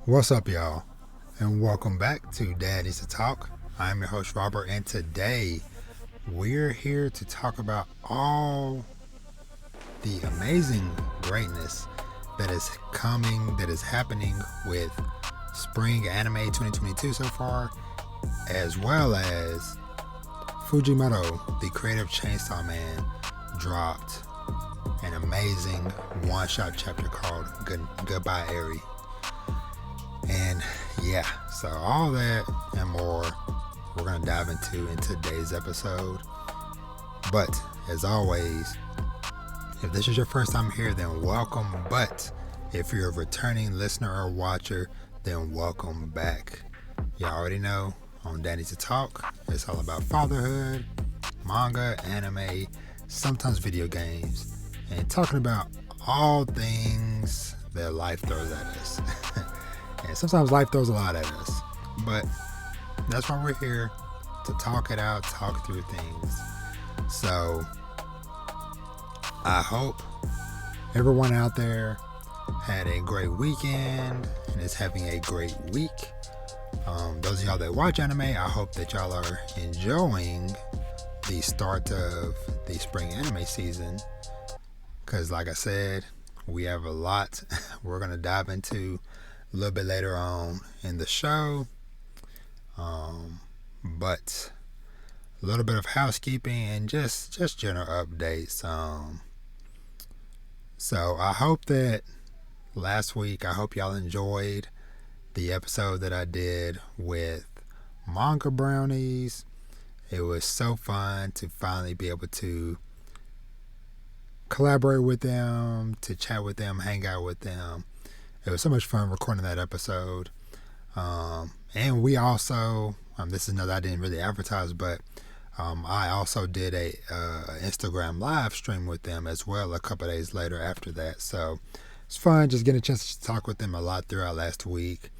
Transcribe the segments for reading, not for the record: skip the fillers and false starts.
What's up, y'all? And welcome back to Daddy's to Talk. I'm your host, Robert, and today we're here to talk about all the amazing greatness that is coming, that is happening with Spring Anime 2022 so far, as well as Fujimoto, the creative Chainsaw Man, dropped an amazing one-shot chapter called Goodbye Eri. And yeah, so all that and more we're going to dive into in today's episode. But as always, if this is your first time here, then welcome. But if you're a returning listener or watcher, then welcome back. Y'all already know on Daddy to Talk, it's all about fatherhood, manga, anime, sometimes video games, and talking about all things that life throws at us. And sometimes life throws a lot at us, but that's why we're here, to talk it out, talk through things. So I hope everyone out there had a great weekend and is having a great week. Those of y'all that watch anime, I hope that y'all are enjoying the start of the spring anime season, because like I said, we have a lot we're going to dive into a little bit later on in the show, but a little bit of housekeeping and just general updates. So I hope that last week, I hope y'all enjoyed the episode that I did with Manga Brownies. It was so fun to finally be able to collaborate with them, to chat with them, hang out with them. It was so much fun recording that episode. And we also, this is another I didn't really advertise, but I also did a Instagram live stream with them as well a couple of days later after that. So it's fun just getting a chance to talk with them a lot throughout last week.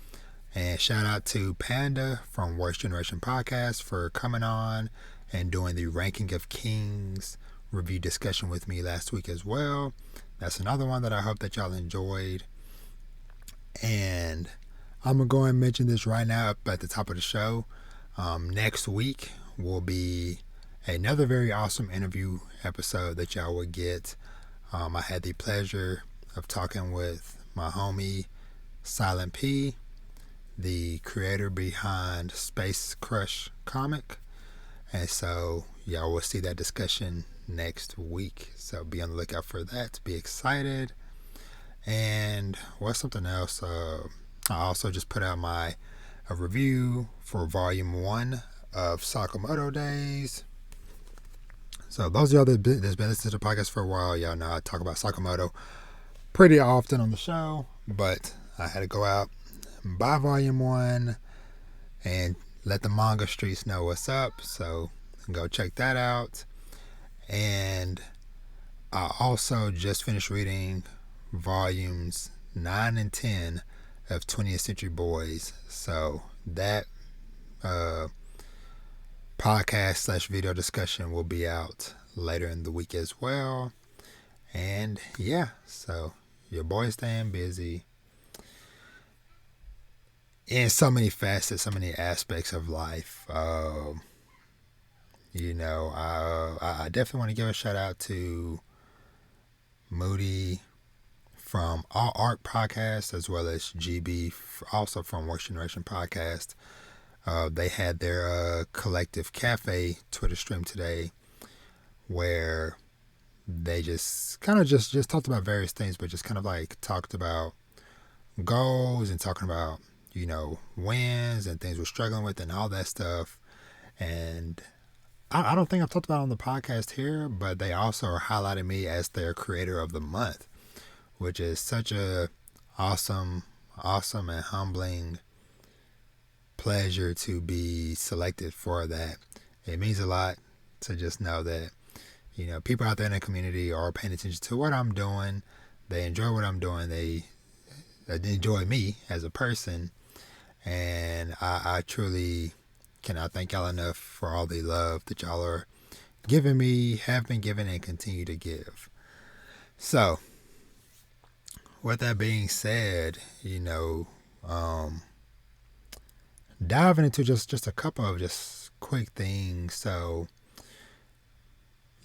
And shout out to Panda from Worst Generation Podcast for coming on and doing the Ranking of Kings review discussion with me last week as well. That's another one that I hope that y'all enjoyed. And I'm going to go and mention this right now up at the top of the show. Next week will be another very awesome interview episode that y'all will get. I had the pleasure of talking with my homie Silent P, the creator behind Space Crush comic. And so y'all will see that discussion next week. So be on the lookout for that. Be excited. And what's something else? I also just put out a review for volume 1 of Sakamoto Days. So those of y'all that's been listening to the podcast for a while, y'all know I talk about Sakamoto pretty often on the show, but I had to go out and buy volume 1 and let the manga streets know what's up. So go check that out. And I also just finished reading volumes 9 and 10 of 20th Century Boys. So that podcast / video discussion will be out later in the week as well. And yeah, so your boy's staying busy in so many facets, so many aspects of life. I definitely want to give a shout out to Moody from All Art Podcast, as well as GB, also from Worst Generation Podcast. They had their Collective Cafe Twitter stream today, where they just kind of just talked about various things, but just kind of like talked about goals and talking about, wins and things we're struggling with and all that stuff. And I don't think I've talked about it on the podcast here, but they also are highlighting me as their creator of the month, which is such a awesome and humbling pleasure to be selected for that. It means a lot to just know that, people out there in the community are paying attention to what I'm doing. They enjoy what I'm doing. They enjoy me as a person. And I truly cannot thank y'all enough for all the love that y'all are giving me, have been giving, and continue to give. So, with that being said, diving into just a couple of just quick things. So,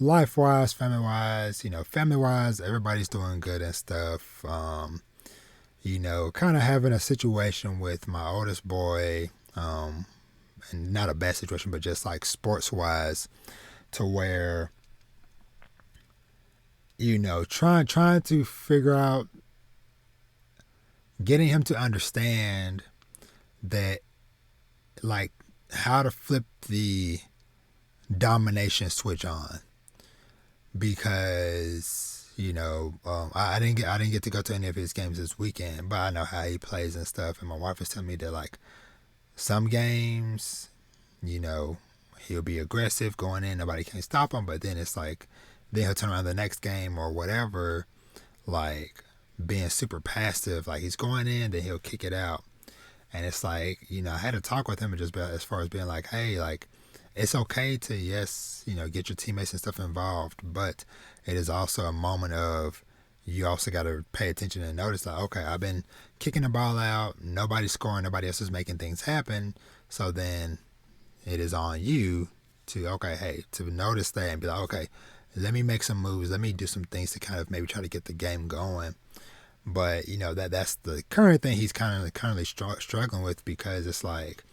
life wise, family wise, everybody's doing good and stuff. Kind of having a situation with my oldest boy, and not a bad situation, but just like sports wise, to where trying to figure out, getting him to understand that, like, how to flip the domination switch on, because I didn't get to go to any of his games this weekend, but I know how he plays and stuff, and my wife was telling me that, like, some games, he'll be aggressive going in, nobody can stop him, but then it's like, then he'll turn around the next game or whatever, like, being super passive, like he's going in, then he'll kick it out. And it's like, I had to talk with him and just as far as being like, hey, like, it's okay to, yes, get your teammates and stuff involved, but it is also a moment of, you also got to pay attention and notice, like, okay, I've been kicking the ball out, nobody's scoring, nobody else is making things happen, so then it is on you to, okay, hey, to notice that and be like, okay, let me make some moves, let me do some things to kind of maybe try to get the game going. But that's the current thing he's currently struggling with, because it's like,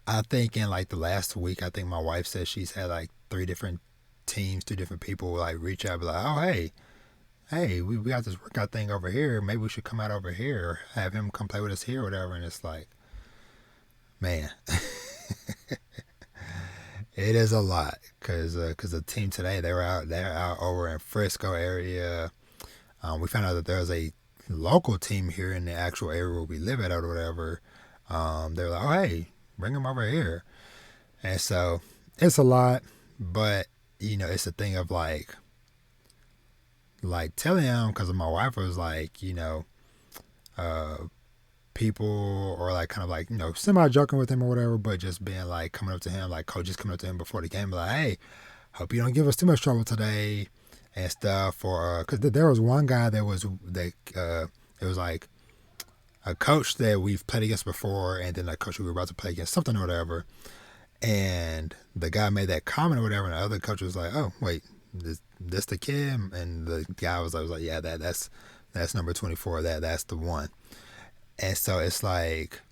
I think in like the last week, I think my wife said she's had like 3 different teams, 2 different people like reach out, be like, oh, hey, we got this workout thing over here, maybe we should come out over here or have him come play with us here or whatever. And it's like, man, it is a lot, because the team today, they're out over in Frisco area. We found out that there was a local team here in the actual area where we live at or whatever. They're like, oh, hey, bring them over here. And so it's a lot, but it's a thing of like telling him, because my wife was like, people, or like kind of like, semi joking with him or whatever, but just being like, coming up to him, like coaches coming up to him before the game, like, hey, hope you don't give us too much trouble today and stuff. Or because there was one guy it was like a coach that we've played against before, and then a coach we were about to play against, something or whatever, and the guy made that comment or whatever, and the other coach was like, oh, wait, this the kid? And the guy was like, yeah, that's number 24, that's the one. And so it's like,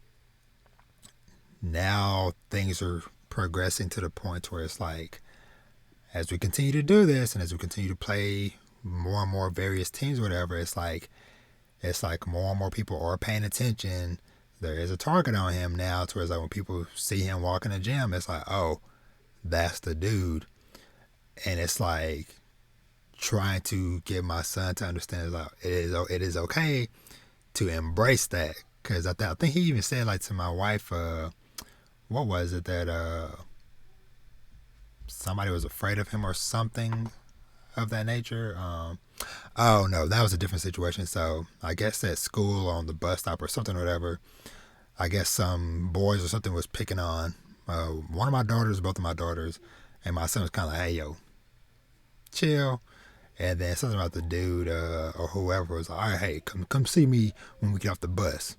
now things are progressing to the point where it's like, as we continue to do this, and as we continue to play more and more various teams or whatever, it's like more and more people are paying attention. There is a target on him now, to where it's like, when people see him walk in the gym, it's like, oh, that's the dude. And it's like, trying to get my son to understand, like, it is okay to embrace that, because I think he even said, like, to my wife, what was it, that somebody was afraid of him or something of that nature. Oh no, that was a different situation. So I guess at school, on the bus stop or something or whatever, I guess some boys or something was picking on one of my daughters, both of my daughters, and my son was kind of like, hey, yo, chill. And then something about the dude or whoever was like, all right, hey, come see me when we get off the bus.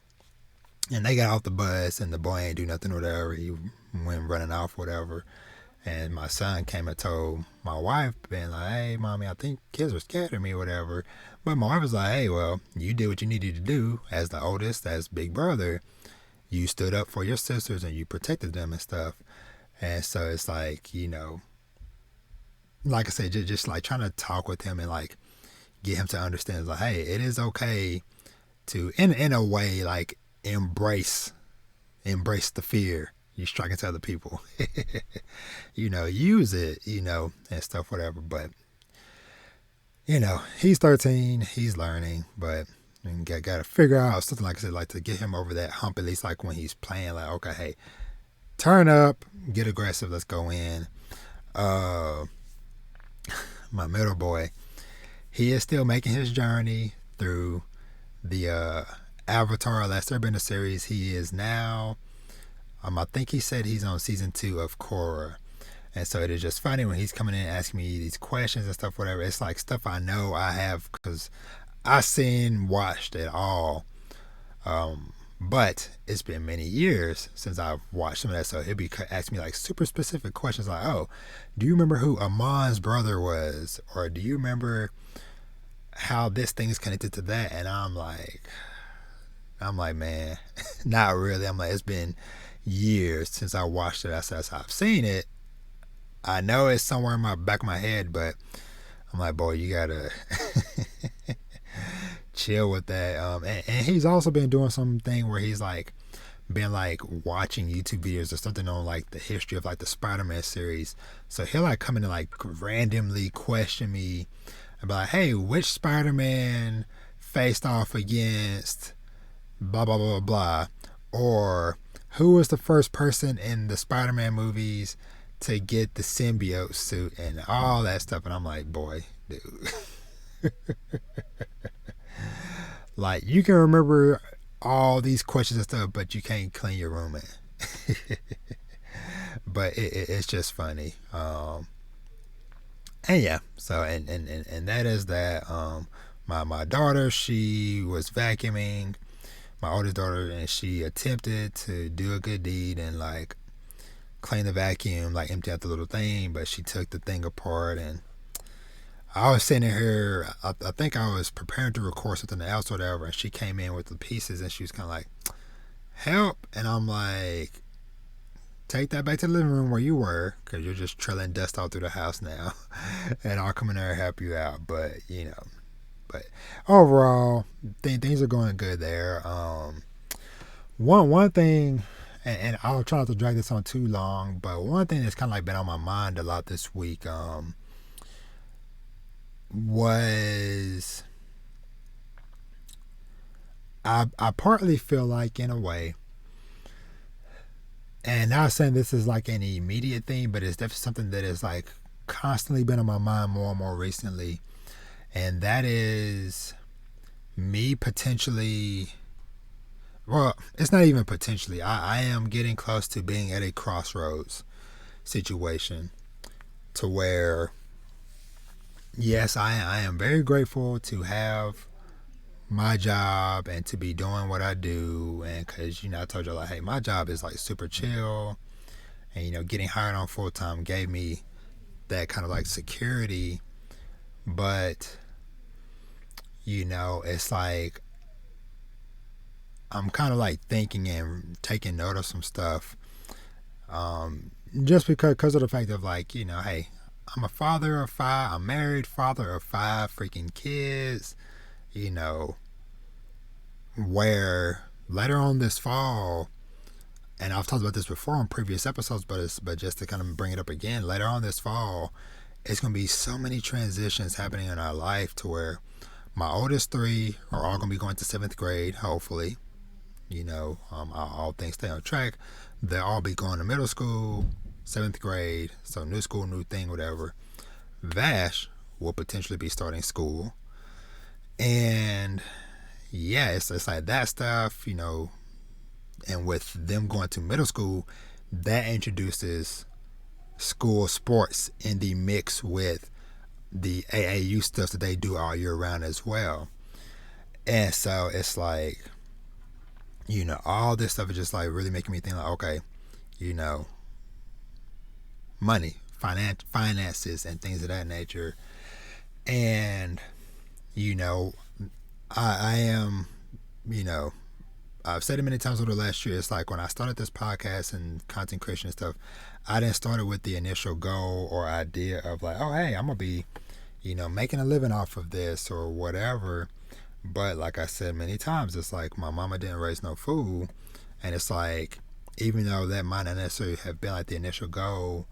And they got off the bus, and the boy ain't do nothing or whatever. He went running off, whatever. And my son came and told my wife, being like, hey, mommy, I think kids are scared of me or whatever. But my wife was like, hey, well, you did what you needed to do as the oldest, as big brother. You stood up for your sisters and you protected them and stuff. And so it's like, like I said, just like trying to talk with him and like get him to understand, like, hey, it is okay to, in a way, like, embrace the fear you strike into other people. Use it, and stuff, whatever. But he's 13, he's learning, but got to figure out something, like I said, like, to get him over that hump, at least like when he's playing, like, okay, hey, turn up, get aggressive, let's go in. My middle boy, he is still making his journey through the Avatar Last Airbender series. He is now, I think he said he's on season 2 of Korra. And so it is just funny when he's coming in and asking me these questions and stuff, whatever. It's like stuff I know I have because I seen, watched it all. But it's been many years since I've watched some of that. So he'll be asking me like super specific questions like, oh, do you remember who Amon's brother was? Or do you remember how this thing is connected to that? And I'm like, man, not really. I'm like, it's been years since I watched it. I said, I've seen it. I know it's somewhere in my back of my head, but I'm like, boy, you gotta chill with that. And he's also been doing something where he's like been like watching YouTube videos or something on like the history of like the Spider-Man series. So he'll like come in and like randomly question me about, hey, which Spider-Man faced off against blah blah blah blah, or who was the first person in the Spider-Man movies to get the symbiote suit and all that stuff. And I'm like, boy, dude. Like, you can remember all these questions and stuff, but you can't clean your room in. But it's just funny. And yeah, so and that is that. My daughter, she was vacuuming, my oldest daughter, and she attempted to do a good deed and like clean the vacuum, like empty out the little thing, but she took the thing apart. And I was sitting here, I think I was preparing to record something else or whatever, and she came in with the pieces and she was kind of like, help. And I'm like, take that back to the living room where you were, because you're just trailing dust all through the house now. And I'll come in there and help you out. But, you know, but overall, things are going good there. One thing, and I'll try not to drag this on too long, but one thing that's kind of like been on my mind a lot this week was I partly feel like, in a way, and not saying this is like an immediate thing, but it's definitely something that has like constantly been on my mind more and more recently, and that is me potentially, well, it's not even potentially, I am getting close to being at a crossroads situation to where, yes, I am very grateful to have my job and to be doing what I do. And because, you know, I told you, like, hey, my job is like super chill. And, you know, getting hired on full time gave me that kind of like security. But, you know, it's like I'm kind of like thinking and taking note of some stuff. Just because of the fact of, like, you know, hey, I'm a father of 5. I'm married, father of 5 freaking kids. You know, where later on this fall, and I've talked about this before on previous episodes, but just to kind of bring it up again, later on this fall, it's going to be so many transitions happening in our life to where my oldest 3 are all going to be going to 7th grade, hopefully. You know, all things stay on track. They'll all be going to middle school, 7th grade, so new school, new thing, whatever. Vash will potentially be starting school. And yeah, it's like that stuff, you know, and with them going to middle school, that introduces school sports in the mix with the AAU stuff that they do all year round as well. And so it's like, you know, all this stuff is just like really making me think like, okay, you know, money, finances and things of that nature. And, you know, I am, you know, I've said it many times over the last year. It's like when I started this podcast and content creation and stuff, I didn't start it with the initial goal or idea of like, oh, hey, I'm going to be, you know, making a living off of this or whatever. But like I said many times, it's like my mama didn't raise no fool. And it's like, even though that might not necessarily have been like the initial goal,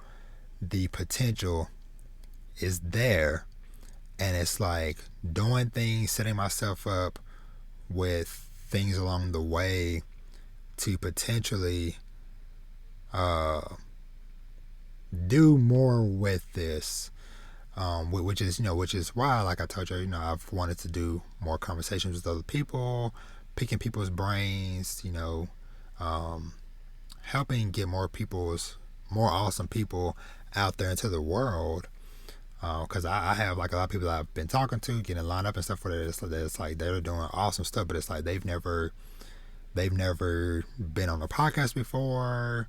the potential is there. And it's like doing things, setting myself up with things along the way to potentially do more with this, which is why, like I told you, you know, I've wanted to do more conversations with other people, picking people's brains, you know, helping get more awesome people out there into the world. Because I have like a lot of people that I've been talking to, getting lined up and stuff for that. It's like they're doing awesome stuff, but it's like they've never been on a podcast before.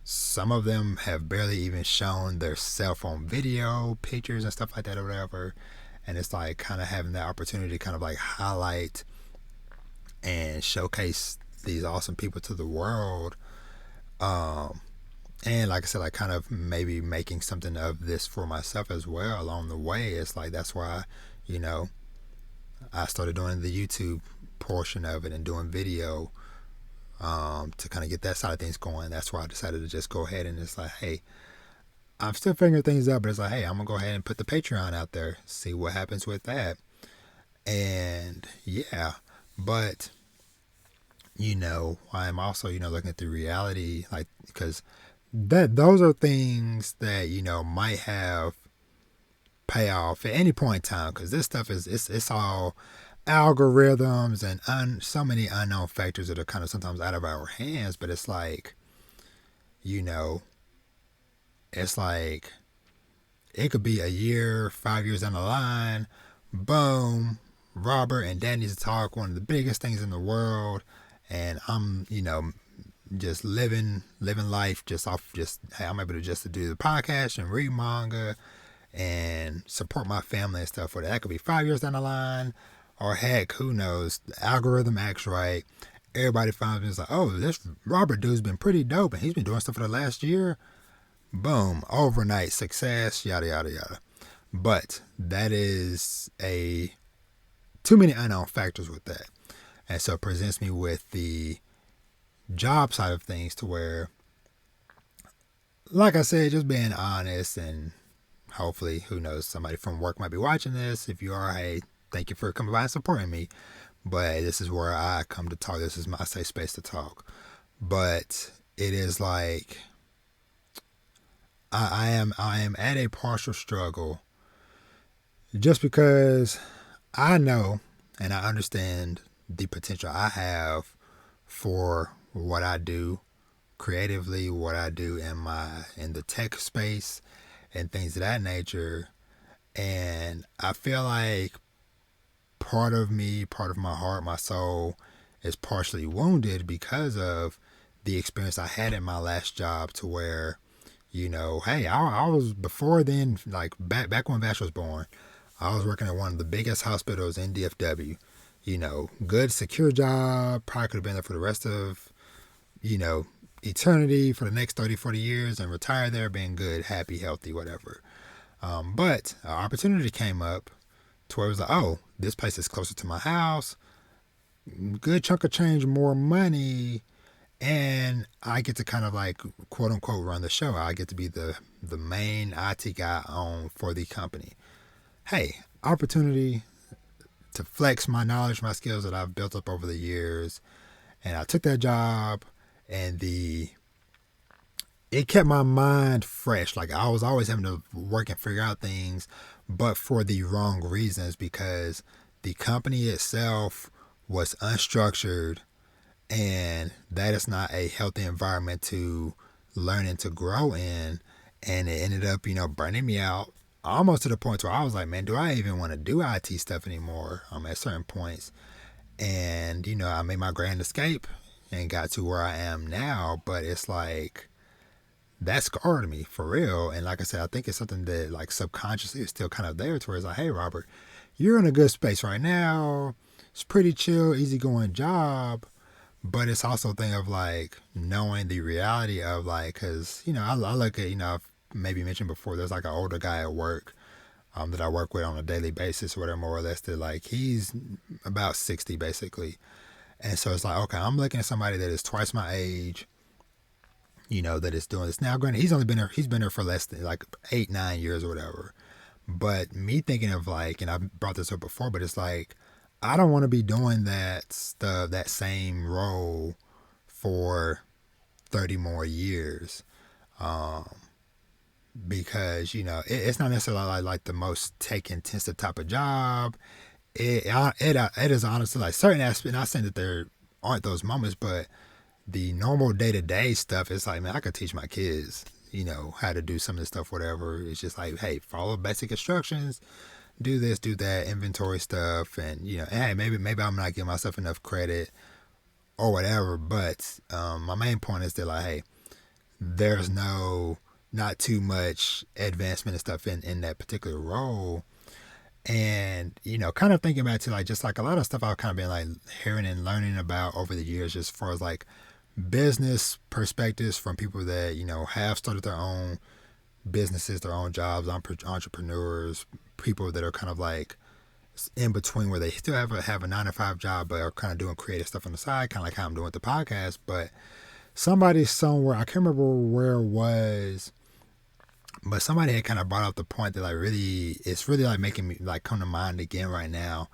Some of them have barely even shown their cell phone video pictures and stuff like that or whatever. And it's like kind of having that opportunity to kind of like highlight and showcase these awesome people to the world. And like I said, like kind of maybe making something of this for myself as well along the way. It's like that's why, I started doing the YouTube portion of it and doing video to kind of get that side of things going. That's why I decided to just go ahead and it's like, hey, I'm still figuring things out, but it's like, hey, I'm going to go ahead and put the Patreon out there, see what happens with that. And yeah, but, I'm also, looking at the reality, like, because those are things that, might have payoff at any point in time, because this stuff it's all algorithms and so many unknown factors that are kind of sometimes out of our hands. But it's like, it's like it could be a year, 5 years down the line, boom, Robert and Danny's talk, one of the biggest things in the world, and I'm just living life just hey, I'm able to just to do the podcast and read manga and support my family and stuff. That could be 5 years down the line. Or heck, who knows? The algorithm acts right. Everybody finds me. It's like, oh, this Robert dude's been pretty dope, and he's been doing stuff for the last year. Boom, overnight success, yada yada yada. But that is too many unknown factors with that, and so it presents me with the job side of things to where, like I said, just being honest, and hopefully, who knows, somebody from work might be watching this. If you are, hey, thank you for coming by and supporting me. But this is where I come to talk. This is my safe space to talk. But it is like I am at a partial struggle just because I know and I understand the potential I have for what I do creatively, what I do in the tech space and things of that nature. And I feel like part of me, part of my heart, my soul is partially wounded because of the experience I had in my last job, to where, hey, I was before then, like back when Vash was born, I was working at one of the biggest hospitals in DFW. Good, secure job, probably could have been there for the rest of, eternity, for the next 30, 40 years and retire there being good, happy, healthy, whatever. But an opportunity came up to where it was like, oh, this place is closer to my house, good chunk of change, more money, and I get to kind of like, quote unquote, run the show. I get to be the main IT guy for the company. Hey, opportunity to flex my knowledge, my skills that I've built up over the years. And I took that job, and it kept my mind fresh. Like, I was always having to work and figure out things, but for the wrong reasons, because the company itself was unstructured, and that is not a healthy environment to learn and to grow in. And it ended up, burning me out almost to the point where I was like, man, do I even want to do IT stuff anymore at certain points? And, I made my grand escape and got to where I am now. But it's like, that scarred me for real. And like I said, I think it's something that like subconsciously is still kind of there, to where it's like, hey, Robert, you're in a good space right now. It's pretty chill, easygoing job. But it's also a thing of like knowing the reality of like, because, I look at, I've maybe mentioned before, there's like an older guy at work that I work with on a daily basis, or whatever, more or less, that like he's about 60 basically. And so it's like, okay, I'm looking at somebody that is twice my age, that is doing this. Now, granted, he's been there for less than like 8-9 years or whatever. But me thinking of like, and I brought this up before, but it's like, I don't want to be doing that stuff, that same role for 30 more years. Because, it's not necessarily like the most tech intensive type of job. It is honestly like certain aspects, not saying that there aren't those moments, but the normal day-to-day stuff, it's like, man, I could teach my kids, how to do some of this stuff, whatever. It's just like, hey, follow basic instructions, do this, do that, inventory stuff, and hey, maybe I'm not giving myself enough credit or whatever. But my main point is that, like, hey, there's not too much advancement and stuff in that particular role. And kind of thinking back to like just like a lot of stuff I've kind of been like hearing and learning about over the years, just as far as like business perspectives from people that have started their own businesses, their own jobs, entrepreneurs, people that are kind of like in between where they still have a 9-to-5 job but are kind of doing creative stuff on the side, kind of like how I'm doing with the podcast. But somebody somewhere, I can't remember where it was, but somebody had kind of brought up the point that like it's really like making me like come to mind again right now,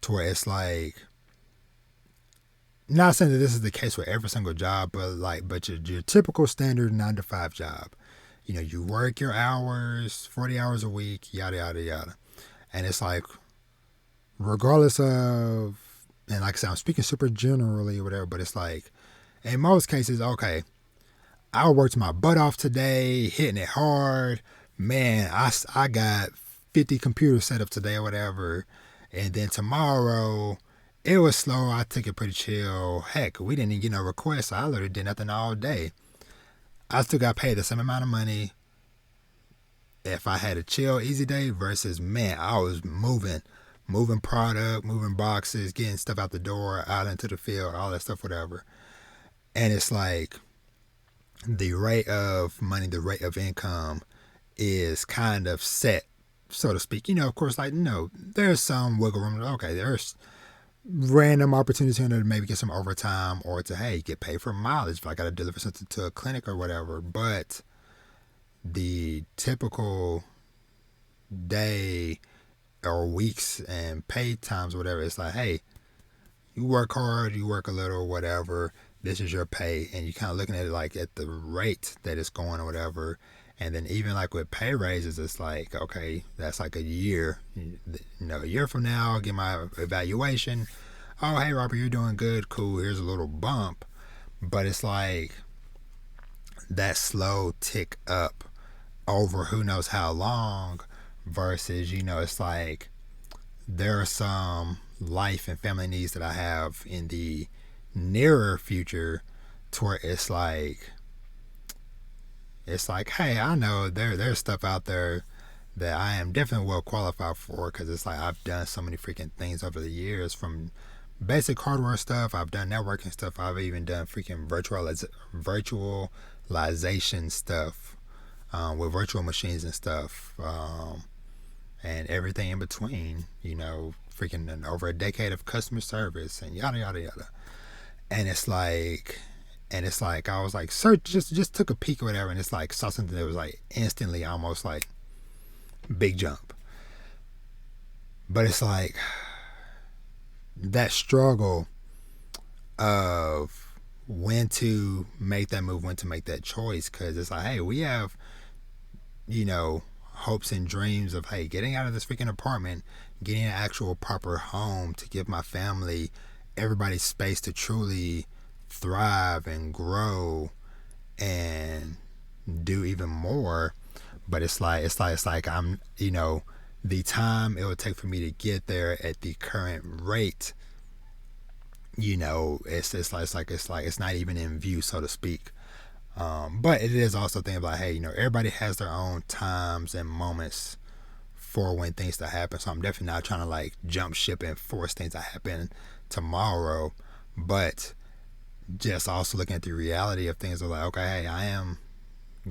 to where it's like, not saying that this is the case with every single job, but your typical standard 9-to-5 job. You work your hours, 40 hours a week, yada yada yada, and it's like, regardless of, and like I said, I'm speaking super generally or whatever, but it's like, in most cases, okay, I worked my butt off today, hitting it hard. Man, I got 50 computers set up today or whatever. And then tomorrow, it was slow. I took it pretty chill. Heck, we didn't even get no requests. I literally did nothing all day. I still got paid the same amount of money if I had a chill, easy day versus, man, I was moving product, moving boxes, getting stuff out the door, out into the field, all that stuff, whatever. And it's like, the rate of money, the rate of income is kind of set, so to speak. Of course, like, there's some wiggle room. Okay, there's random opportunities here to maybe get some overtime or to, hey, get paid for mileage if I got to deliver something to a clinic or whatever. But the typical day or weeks and paid times, whatever, it's like, hey, you work hard, you work a little, whatever. This is your pay, and you kind of looking at it like at the rate that it's going or whatever. And then even like with pay raises, it's like, okay, that's like a year. A year from now, I'll get my evaluation. Oh, hey, Robert, you're doing good. Cool. Here's a little bump. But it's like that slow tick up over who knows how long versus, it's like there are some life and family needs that I have in the nearer future, to where it's like, hey, I know there's stuff out there that I am definitely well qualified for, because it's like I've done so many freaking things over the years, from basic hardware stuff, I've done networking stuff, I've even done freaking virtualization stuff with virtual machines and stuff, and everything in between, freaking over a decade of customer service and yada yada yada. And it's like I was like, search, just took a peek or whatever, and it's like saw something that was like instantly almost like big jump. But it's like that struggle of when to make that move, when to make that choice, because it's like, hey, we have hopes and dreams of, hey, getting out of this freaking apartment, getting an actual proper home to give my family, everybody's space to truly thrive and grow and do even more. But it's like I'm, the time it would take for me to get there at the current rate, it's not even in view, so to speak. But it is also thinking about, hey, everybody has their own times and moments for when things to happen. So I'm definitely not trying to like jump ship and force things to happen tomorrow, but just also looking at the reality of things. Of like, okay, hey, I am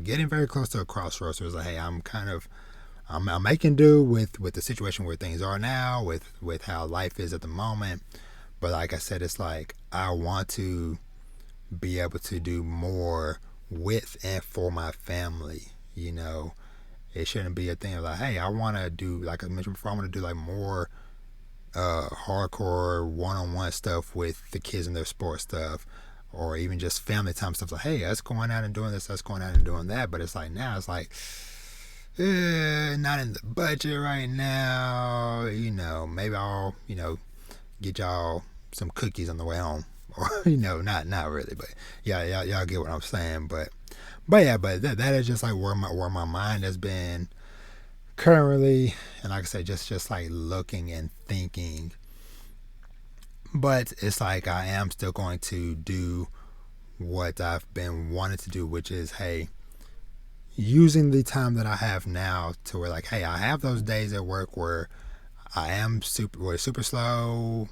getting very close to a crossroads. So it's like, hey, I'm making do with the situation where things are now, with how life is at the moment. But like I said, it's like I want to be able to do more with and for my family. It shouldn't be a thing of like, hey, I want to do, like I mentioned before, I want to do like more hardcore one-on-one stuff with the kids and their sports stuff, or even just family time stuff. Like, hey, us going out and doing this, us going out and doing that. But it's like now it's like, not in the budget right now. Maybe I'll get y'all some cookies on the way home, or not really, but yeah, y'all get what I'm saying. But But yeah, but that is just like where my mind has been currently, and like I said, just like looking and thinking. But it's like I am still going to do what I've been wanting to do, which is, hey, using the time that I have now to where, like, hey, I have those days at work where I am super slow,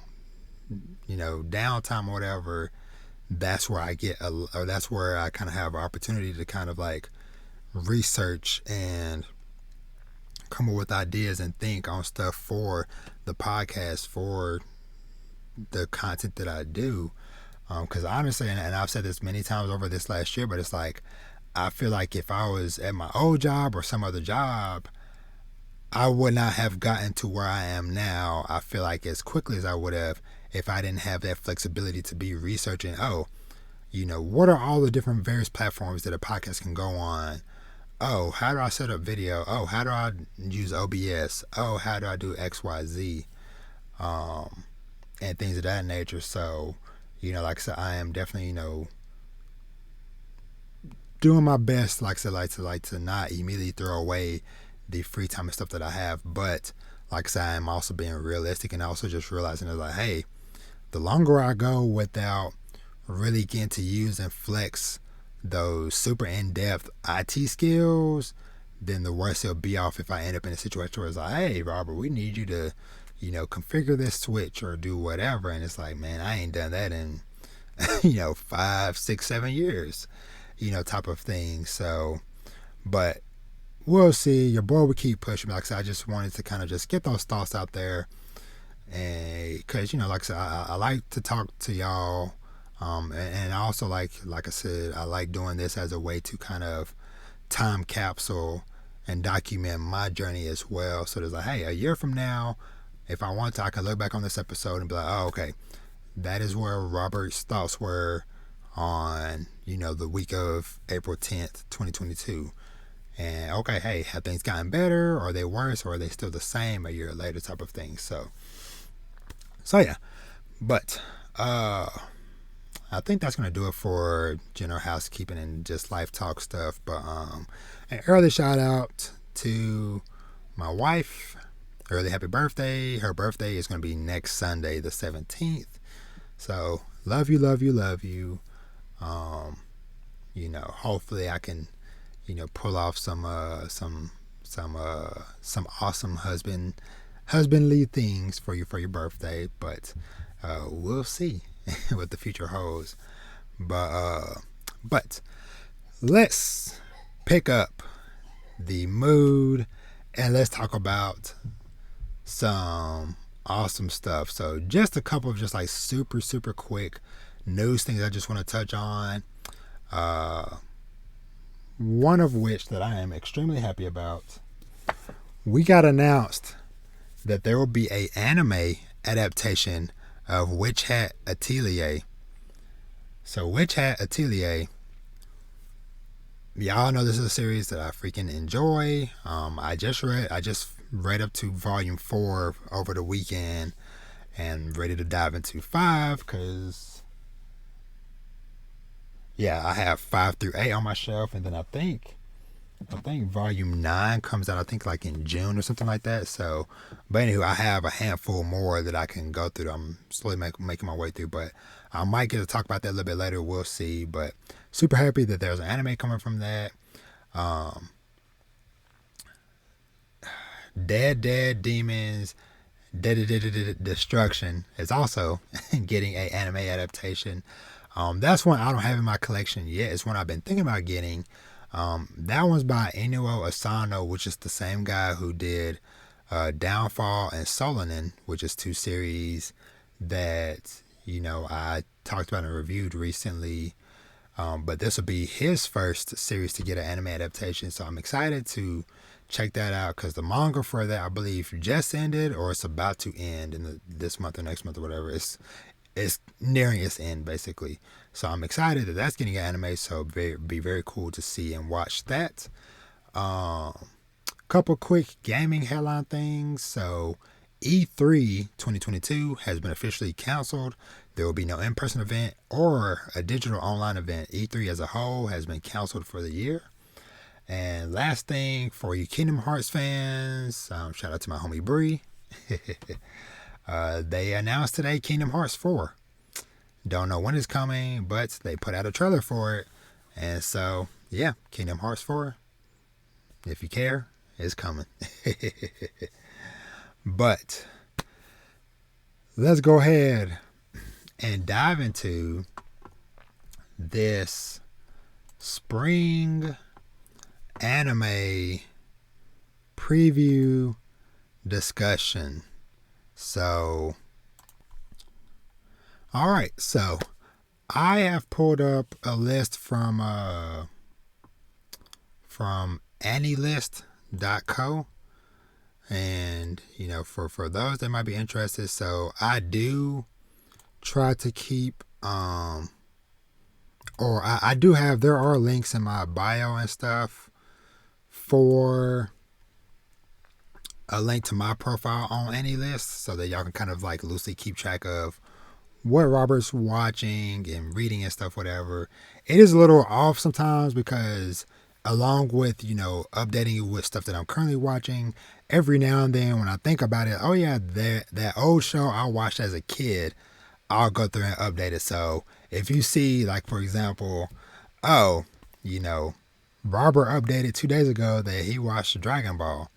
downtime or whatever. That's where or that's where I kind of have an opportunity to kind of like research and come up with ideas and think on stuff for the podcast, for the content that I do. Because honestly, and I've said this many times over this last year, but it's like I feel like if I was at my old job or some other job, I would not have gotten to where I am now. I feel like as quickly as I would have if I didn't have that flexibility to be researching. Oh, what are all the different various platforms that a podcast can go on? Oh, how do I set up video? Oh, how do I use OBS? Oh, how do I do XYZ? And things of that nature. So, like I said, I am definitely, doing my best, like I said, to not immediately throw away the free time and stuff that I have. But like I said, I'm also being realistic and also just realizing that, like, hey, the longer I go without really getting to use and flex those super in-depth IT skills, then the worse it'll be off if I end up in a situation where it's like, hey, Robert, we need you to, configure this switch or do whatever. And it's like, man, I ain't done that in, 5, 6, 7 years, type of thing. So, but we'll see. Your boy will keep pushing me. Like I said, I just wanted to kind of just get those thoughts out there. And because, like I said, I like to talk to y'all. And I also like I said, I like doing this as a way to kind of time capsule and document my journey as well. So there's like, hey, a year from now, if I want to, I can look back on this episode and be like, oh, okay, that is where Robert's thoughts were on, the week of April 10th, 2022. And okay, hey, have things gotten better? Or are they worse? Or are they still the same a year later, type of thing? So yeah. But I think that's going to do it for general housekeeping and just life talk stuff. But an early shout out to my wife. Early happy birthday. Her birthday is going to be next Sunday, the 17th. So love you, love you, love you. Hopefully I can, pull off some awesome husbandly things for your birthday. But we'll see what the future holds. But let's pick up the mood and let's talk about some awesome stuff. So just a couple of just like super quick news things I just want to touch on. One of which that I am extremely happy about. We got announced that there will be a anime adaptation of Witch Hat Atelier. So Witch Hat Atelier, y'all know this is a series that I freaking enjoy. I just read up to volume 4 over the weekend and ready to dive into 5 because I have 5 through 8 on my shelf, and then I think volume 9 comes out, I think like in June or something like that. So, but anywho, I have a handful more that I can go through. I'm slowly making my way through, but I might get to talk about that a little bit later. We'll see. But super happy that there's an anime coming from that. Dead Demons Destruction is also getting an anime adaptation. That's one I don't have in my collection yet. It's one I've been thinking about getting. That one's by Inuo Asano, which is the same guy who did Downfall and Solanin, which is 2 series that I talked about and reviewed recently. But this will be his first series to get an anime adaptation, so I'm excited to check that out because the manga for that I believe just ended or it's about to end in this month or next month or whatever. It's nearing its end basically. So I'm excited that that's getting an anime. So be very cool to see and watch that. Couple quick gaming headline things. So E3 2022 has been officially canceled There will be no in-person event or a digital online event. E3 as a whole has been canceled for the year. And last thing, for you Kingdom Hearts fans, shout out to my homie Bree. They announced today Kingdom Hearts 4. Don't know when it's coming, but they put out a trailer for it. And so, yeah, Kingdom Hearts 4, if you care, is coming. But let's go ahead and dive into this spring anime preview discussion. So, alright, so I have pulled up a list from anilist.co, and for those that might be interested, so I do try to keep I do have, there are links in my bio and stuff for a link to my profile on AnyList, so that y'all can kind of like loosely keep track of what Robert's watching and reading and stuff, whatever. It is a little off sometimes because along with, updating you with stuff that I'm currently watching, every now and then when I think about it, oh yeah, that old show I watched as a kid, I'll go through and update it. So if you see, like, for example, Robert updated 2 days ago that he watched Dragon Ball.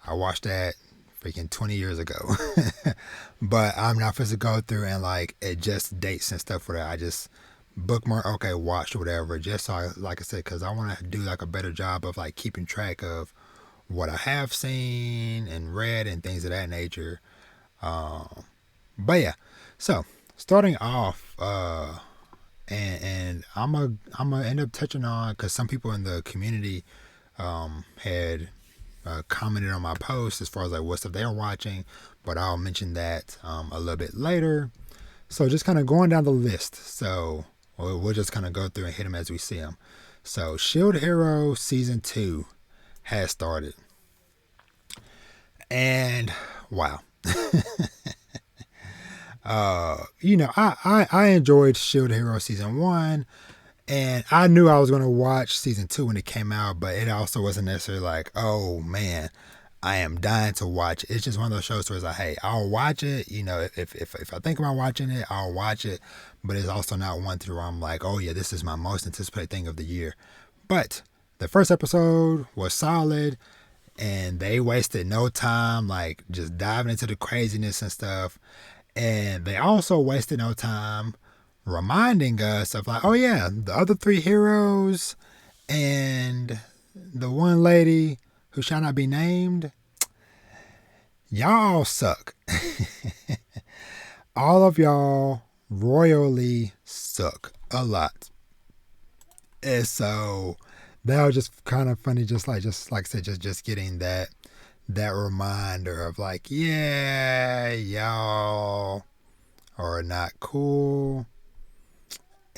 I watched that freaking 20 years ago. But I'm not supposed to go through and like adjust dates and stuff for that. I just bookmark, okay, watch whatever, just so like I said, because I want to do like a better job of like keeping track of what I have seen and read and things of that nature. But yeah, so starting off, and I'm gonna end up touching on, because some people in the community had commented on my post as far as like what stuff they're watching, but I'll mention that a little bit later. So just kind of going down the list. So we'll just kind of go through and hit them as we see them. So Shield Hero Season 2 has started. And wow. I enjoyed Shield Hero Season 1. And I knew I was going to watch Season 2 when it came out, but it also wasn't necessarily like, oh man, I am dying to watch it. It's just one of those shows where it's like, hey, I'll watch it. If I think about watching it, I'll watch it. But it's also not one through where I'm like, oh yeah, this is my most anticipated thing of the year. But the first episode was solid, and they wasted no time, like just diving into the craziness and stuff. And they also wasted no time reminding us of like, oh yeah, the other 3 heroes and the one lady who shall not be named, y'all suck. All of y'all royally suck a lot. And so that was just kind of funny, just like I said, just getting that reminder of like, yeah, y'all are not cool.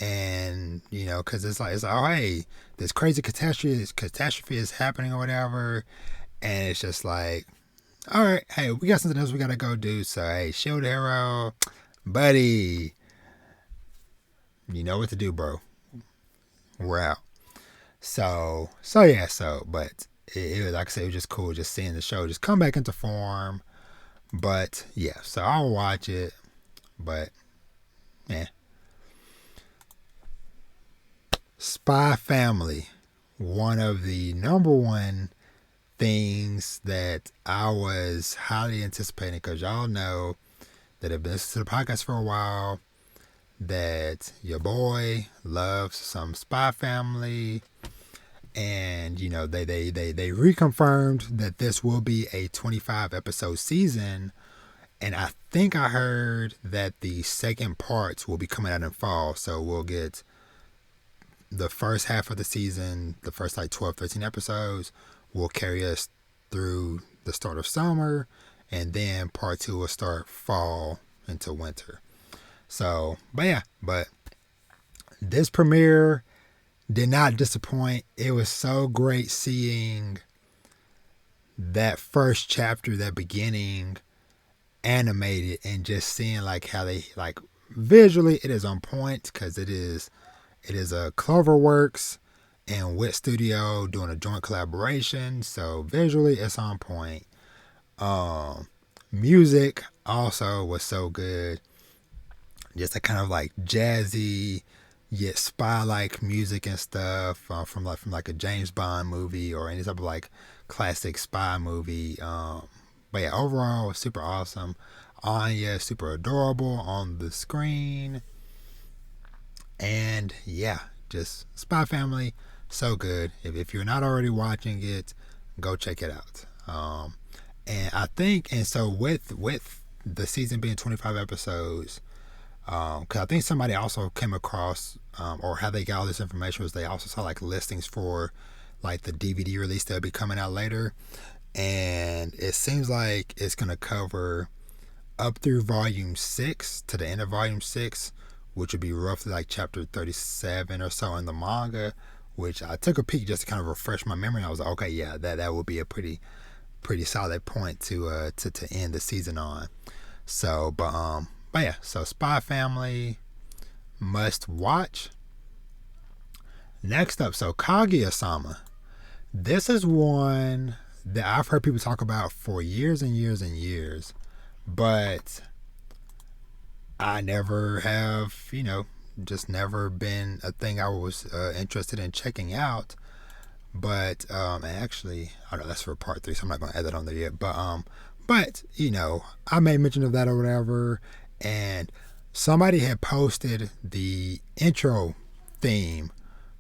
And because it's like, oh hey, this crazy catastrophe is happening or whatever, and it's just like, all right, hey, we got something else we gotta go do. So hey, Shield Hero, buddy, you know what to do, bro. We're out. So yeah, but it was, like I said, it was just cool just seeing the show just come back into form. But yeah, so I'll watch it, but yeah. Spy Family, one of the number one things that I was highly anticipating, because y'all know that have been listening to the podcast for a while that your boy loves some Spy Family, and they reconfirmed that this will be a 25 episode season, and I think I heard that the second parts will be coming out in fall, so we'll get the first half of the season, the first like 12, 13 episodes will carry us through the start of summer, and then part 2 will start fall into winter. So, but this premiere did not disappoint. It was so great seeing that first chapter, that beginning animated, and just seeing like how they like visually it is on point because it is a Cloverworks and Wit Studio doing a joint collaboration. So visually it's on point. Music also was so good. Just a kind of like jazzy yet spy like music and stuff from like a James Bond movie or any type of like classic spy movie. But yeah, overall super awesome. Anya super adorable on the screen. And yeah, just Spy Family, so good. If you're not already watching it, go check it out. And I think, and so with the season being 25 episodes, because I think somebody also came across, or how they got all this information was they also saw like listings for like the DVD release that'll be coming out later, and it seems like it's gonna cover up through volume 6 to the end of volume 6, which would be roughly like chapter 37 or so in the manga, which I took a peek just to kind of refresh my memory. I was like, okay, yeah, that would be a pretty solid point to end the season on. So, but yeah, so Spy Family, must watch. Next up, so Kaguya-sama. This is one that I've heard people talk about for years and years and years, but I never have, just never been a thing I was interested in checking out. But actually, I don't know, that's for part 3, so I'm not going to add that on there yet. But I made mention of that or whatever, and somebody had posted the intro theme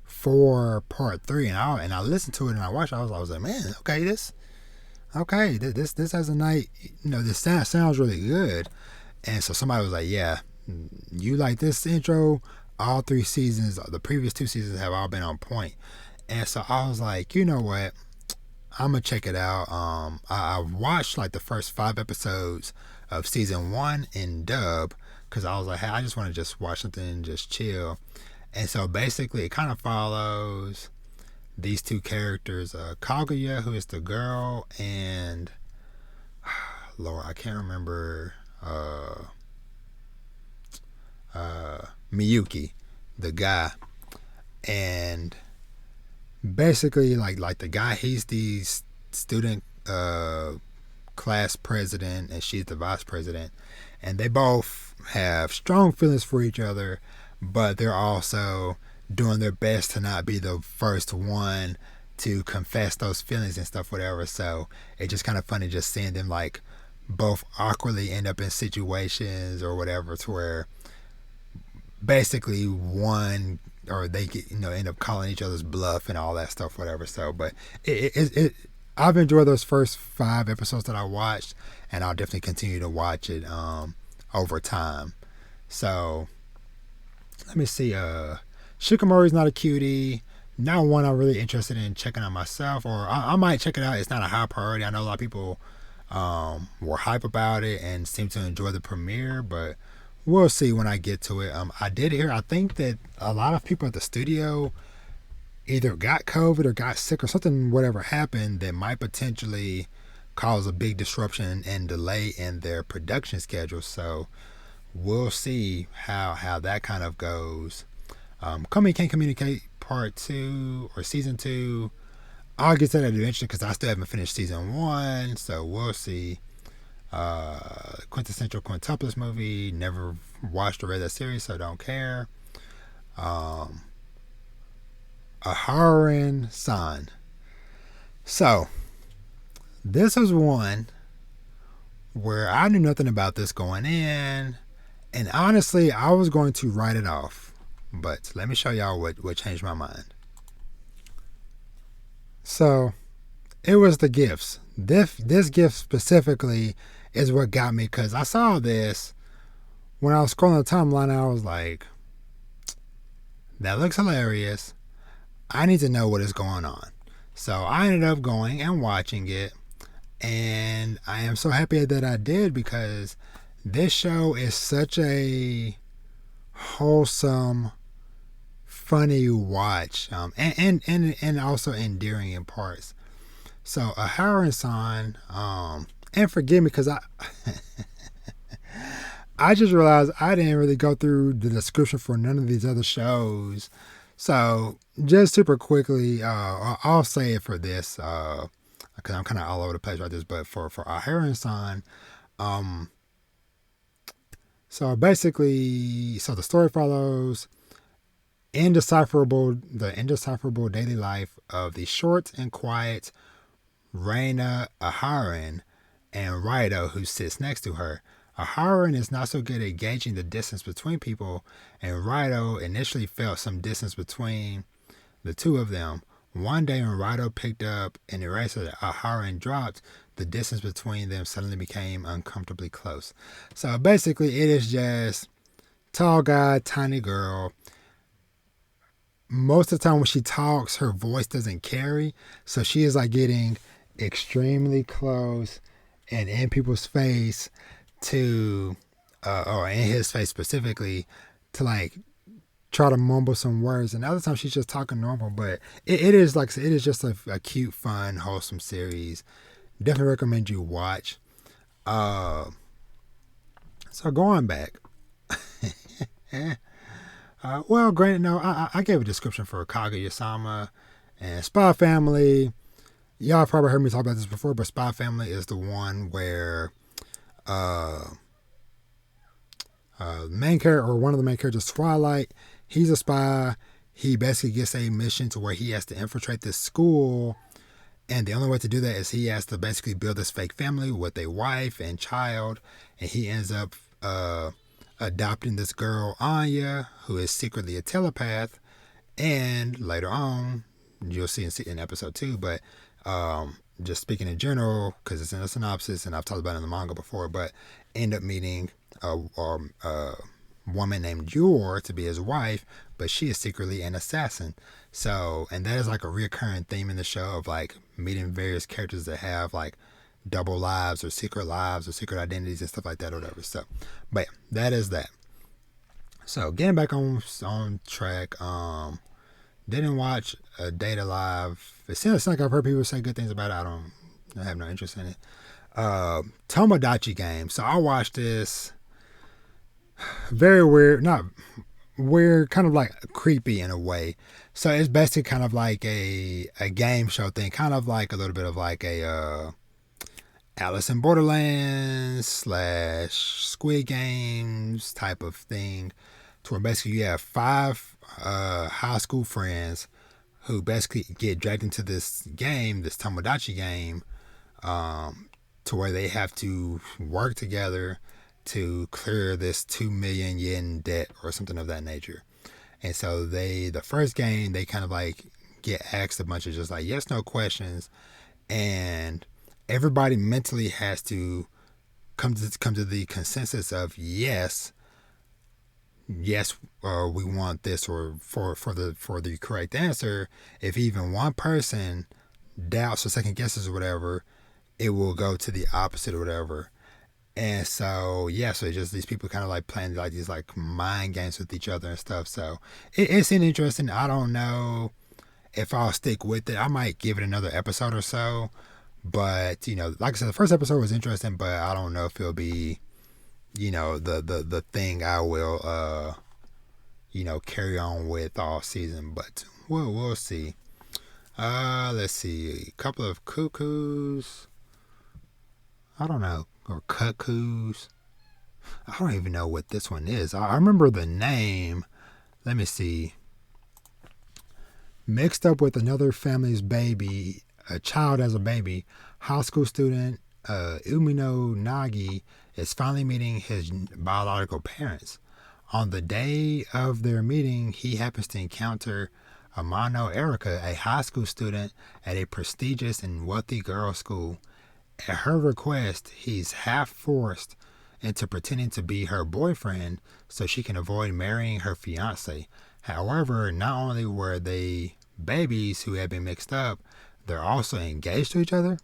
for part 3, and I listened to it and I watched it. I was like, man, okay, this has a night, this sounds really good. And so somebody was like, yeah, you like this intro? All 3 seasons, the previous 2 seasons have all been on point. And so I was like, you know what? I'm going to check it out. I watched like the first 5 episodes of season 1 in dub because I was like, hey, I just want to just watch something and just chill. And so basically it kind of follows these 2 characters, Kaguya, who is the girl, and Lord, I can't remember, Miyuki, the guy. And basically like the guy, he's the student class president and she's the vice president, and they both have strong feelings for each other, but they're also doing their best to not be the first one to confess those feelings and stuff, whatever. So it's just kind of funny just seeing them like both awkwardly end up in situations or whatever to where basically one or they get, end up calling each other's bluff and all that stuff, whatever. So, but I've enjoyed those first 5 episodes that I watched, and I'll definitely continue to watch it over time. So, let me see. Shikimori's not a cutie. Not one I'm really interested in checking out myself, or I might check it out. It's not a high priority. I know a lot of people were hype about it and seem to enjoy the premiere, but we'll see when I get to it. I did hear, I think that a lot of people at the studio either got COVID or got sick or something, whatever happened, that might potentially cause a big disruption and delay in their production schedule. So we'll see how that kind of goes. Kami Can't Communicate Part 2 or Season 2. I'll get to that eventually because I still haven't finished Season 1. So we'll see. Quintessential Quintuplets movie. Never watched or read that series, so don't care. Aharon San. So this was one where I knew nothing about this going in, and honestly I was going to write it off, but let me show y'all what changed my mind. So it was the gifts. This gift specifically is what got me, because I saw this when I was scrolling the timeline and I was like, that looks hilarious. I need to know what is going on. So I ended up going and watching it, and I am so happy that I did, because this show is such a wholesome, funny watch, and also endearing in parts. So Aharon-san, and forgive me because I just realized I didn't really go through the description for none of these other shows. So just super quickly, I'll say it for this, because I'm kind of all over the place right this. But for our Heron Son, um, so basically, so the story follows the indecipherable daily life of the short and quiet Reina Aharon and Rido, who sits next to her. Aharon is not so good at gauging the distance between people, and Rido initially felt some distance between the two of them. One day when Rido picked up an eraser that Aharon dropped, the distance between them suddenly became uncomfortably close. So basically, it is just tall guy, tiny girl. Most of the time when she talks, her voice doesn't carry, so she is like getting extremely close and in people's face to, or in his face specifically, to like try to mumble some words. And other times she's just talking normal, but it is like it is just a cute, fun, wholesome series. Definitely recommend you watch. So going back, well, granted, no, I gave a description for Kaguya-sama and Spy Family. Y'all probably heard me talk about this before, but Spy Family is the one where main character, or one of the main characters, Twilight, he's a spy. He basically gets a mission to where he has to infiltrate this school, and the only way to do that is he has to basically build this fake family with a wife and child, and he ends up adopting this girl, Anya, who is secretly a telepath, and later on, you'll see in episode 2, but just speaking in general, because it's in a synopsis, and I've talked about it in the manga before, but end up meeting a woman named Yor to be his wife, but she is secretly an assassin. So, and that is like a recurring theme in the show of like meeting various characters that have like double lives or secret identities and stuff like that or whatever. So, but yeah, that is that. So getting back on track, didn't watch a Date Alive. It seems like I've heard people say good things about it. I have no interest in it. Tomodachi Game. So I watched this. Very weird, not weird, kind of like creepy in a way. So it's basically kind of like a game show thing, kind of like a little bit of like a Alice in Borderlands / Squid Games type of thing, to where basically you have 5 high school friends who basically get dragged into this game, this Tomodachi game, to where they have to work together to clear this 2 million yen debt or something of that nature. And so the first game, they kind of like get asked a bunch of just like yes, no questions, and everybody mentally has to come to the consensus of yes, we want this, or for the correct answer. If even one person doubts or second guesses or whatever, it will go to the opposite or whatever. And so, yeah, so it's just these people kind of like playing like these like mind games with each other and stuff. So it's interesting. I don't know if I'll stick with it. I might give it another episode or so. But, like I said, the first episode was interesting, but I don't know if it'll be, the thing I will, carry on with all season. But we'll see. Let's see. A couple of cuckoos. I don't know. Or cuckoos. I don't even know what this one is. I remember the name. Let me see. Mixed up with another family's baby, a child as a baby, high school student Umino Nagi is finally meeting his biological parents. On the day of their meeting, he happens to encounter Amano Erica, a high school student at a prestigious and wealthy girls' school. At her request, he's half forced into pretending to be her boyfriend so she can avoid marrying her fiance. However, not only were they babies who had been mixed up, they're also engaged to each other.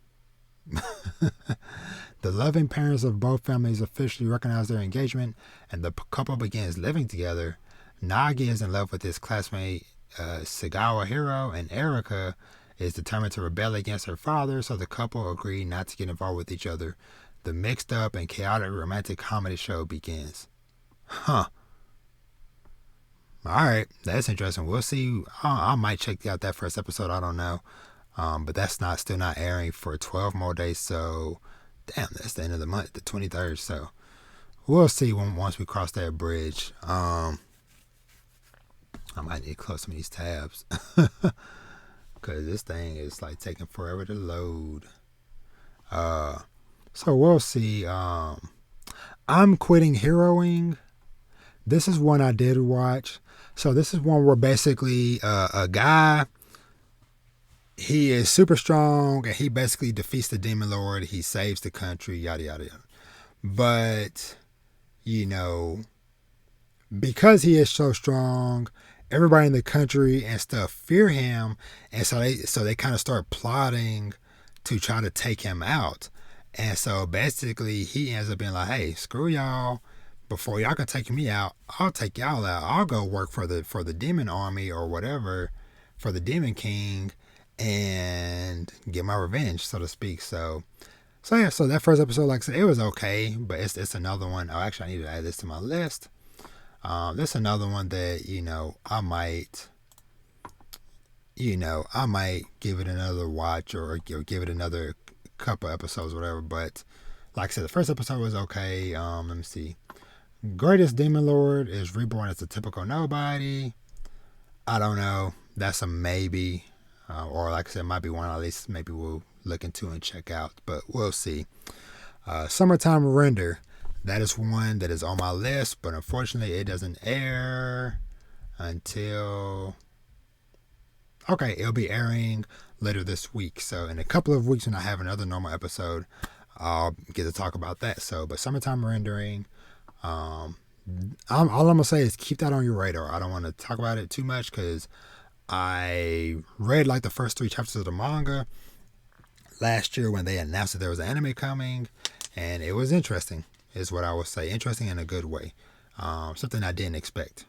The loving parents of both families officially recognize their engagement, and the couple begins living together. Nagi is in love with his classmate Sagawa Hiro, and Erica is determined to rebel against her father, so the couple agree not to get involved with each other. The mixed up and chaotic romantic comedy show begins. Huh. Alright, that's interesting. We'll see. I might check out that first episode. I don't know. But that's still not airing for 12 more days. So, damn, that's the end of the month, the 23rd. So, we'll see once we cross that bridge. I might need to close some of these tabs. Because this thing is like taking forever to load. So we'll see. I'm Quitting Heroing. This is one I did watch. So this is one where basically a guy, he is super strong and he basically defeats the demon lord. He saves the country, yada, yada, yada. But, because he is so strong, everybody in the country and stuff fear him. And so they kind of start plotting to try to take him out. And so basically he ends up being like, hey, screw y'all. Before y'all can take me out, I'll take y'all out. I'll go work for the demon army or whatever, for the demon king, and get my revenge, so to speak. So that first episode, like I said, it was okay, but it's another one. Oh, actually, I need to add this to my list. This another one that I might give it another watch or give it another couple episodes, whatever. But like I said, the first episode was okay. Let me see. Greatest Demon Lord is reborn as a typical nobody. I don't know. That's a maybe. Or like I said, might be one at least maybe we'll look into and check out. But we'll see. Summertime Render. That is one that is on my list. But unfortunately, it doesn't air until... Okay, it'll be airing later this week. So in a couple of weeks when I have another normal episode, I'll get to talk about that. But Summertime Rendering... all I'm going to say is keep that on your radar. I don't want to talk about it too much because I read like the first 3 chapters of the manga last year when they announced that there was an anime coming, and it was interesting, is what I would say. Interesting in a good way. Something I didn't expect.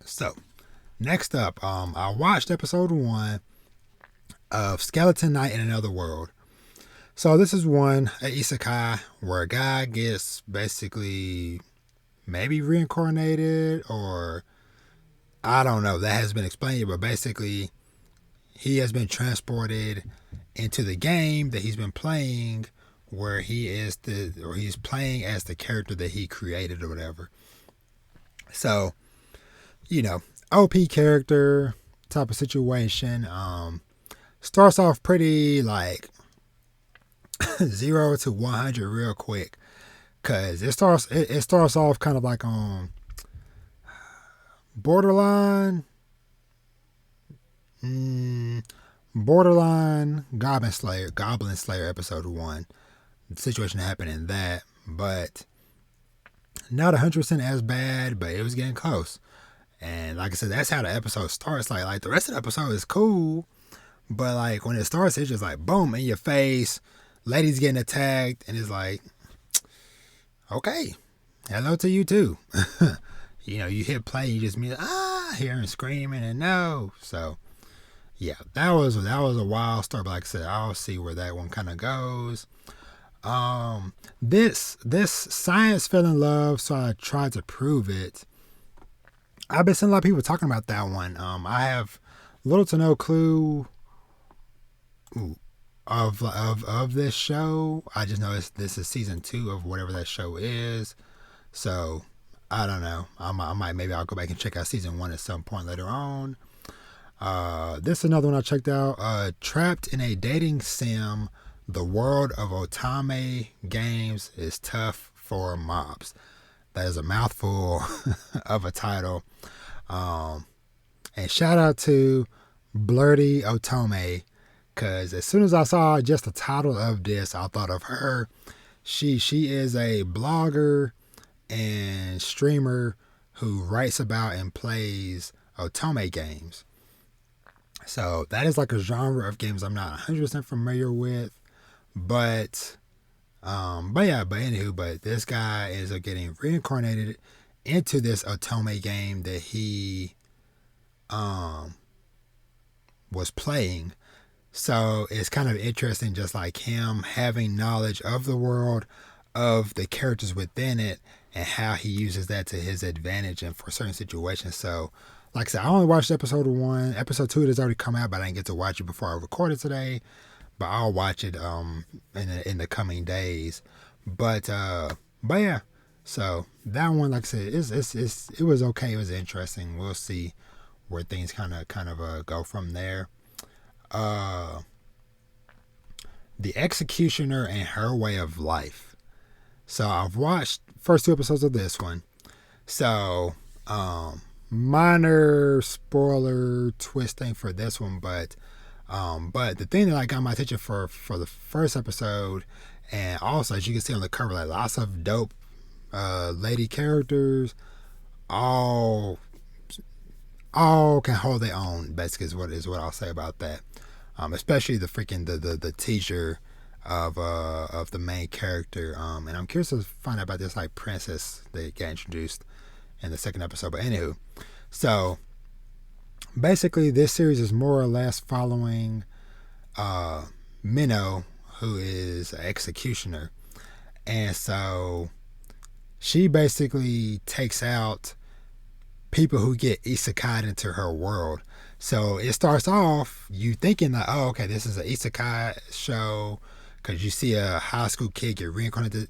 So, next up, I watched episode 1 of Skeleton Knight in Another World. So this is one, an isekai, where a guy gets basically maybe reincarnated, or I don't know, that hasn't been explained yet, but basically he has been transported into the game that he's been playing, where he's playing as the character that he created or whatever. So, OP character type of situation. Starts off pretty like 0 to 100 real quick, cause it starts off kind of like on borderline Goblin Slayer episode 1. The situation happened in that, but not 100% as bad, but it was getting close. And like I said, that's how the episode starts. Like the rest of the episode is cool, but like when it starts, it's just like boom in your face. Ladies getting attacked, and it's like, okay, hello to you too. You hit play, you just mean hearing screaming and no. So yeah, that was a wild start. But like I said, I'll see where that one kind of goes. This science fell in love, so I tried to prove it. I've been seeing a lot of people talking about that one. I have little to no clue of this show. I just know this is season 2 of whatever that show is. So I don't know. Maybe I'll go back and check out season 1 at some point later on. This is another one I checked out. Trapped in a dating sim, the world of otome games is tough for mobs. That is a mouthful of a title. And shout out to Blurty Otome, because as soon as I saw just the title of this, I thought of her. She is a blogger and streamer who writes about and plays otome games. So that is like a genre of games I'm not 100% familiar with, but this guy ends up getting reincarnated into this otome game that he was playing. So it's kind of interesting, just like him having knowledge of the world, of the characters within it, and how he uses that to his advantage and for certain situations. So, like I said, I only watched episode 1. Episode 2 has already come out, but I didn't get to watch it before I recorded today. But I'll watch it in the coming days. But yeah. So that one, like I said, it was okay. It was interesting. We'll see where things kind of go from there. Uh, the Executioner and Her Way of Life. So I've watched first 2 episodes of this one. So minor spoiler twisting for this one, but the thing that got my attention for the first episode, and also as you can see on the cover, like lots of dope lady characters, all can hold their own. Basically, is what I'll say about that. Especially the freaking the teacher of the main character. And I'm curious to find out about this like princess that got introduced in the second episode. But anywho, so basically this series is more or less following Minnow, who is an executioner, and so she basically takes out people who get isekai into her world. So it starts off you thinking that, oh, okay, this is an isekai show, because you see a high school kid get reincarnated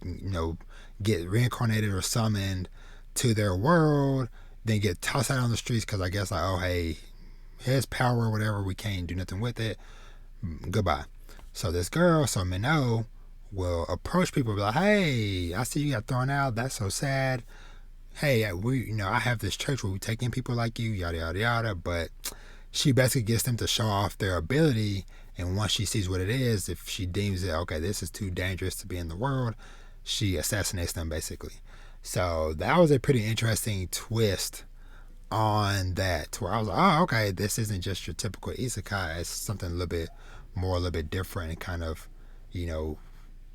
or summoned to their world, then get tossed out on the streets because I guess like, oh, hey, his power or whatever, we can't do nothing with it. Goodbye. So this girl, so Minnow, will approach people and be like, hey, I see you got thrown out. That's so sad. Hey, I have this church where we take in people like you, yada, yada, yada. But she basically gets them to show off their ability. And once she sees what it is, if she deems it, okay, this is too dangerous to be in the world, she assassinates them basically. So that was a pretty interesting twist on that, where I was like, oh, okay, this isn't just your typical isekai. It's something a little bit different, and kind of,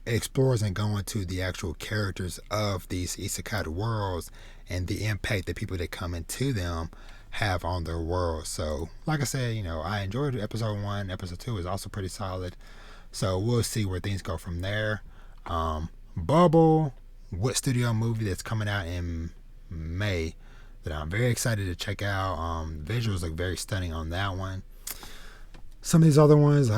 explores and go into the actual characters of these isekai worlds and the impact that people that come into them have on their world. So, like I said, I enjoyed episode 1. Episode 2 is also pretty solid. So we'll see where things go from there. Bubble, What Studio movie that's coming out in May that I'm very excited to check out. Visuals look very stunning on that one. Some of these other ones,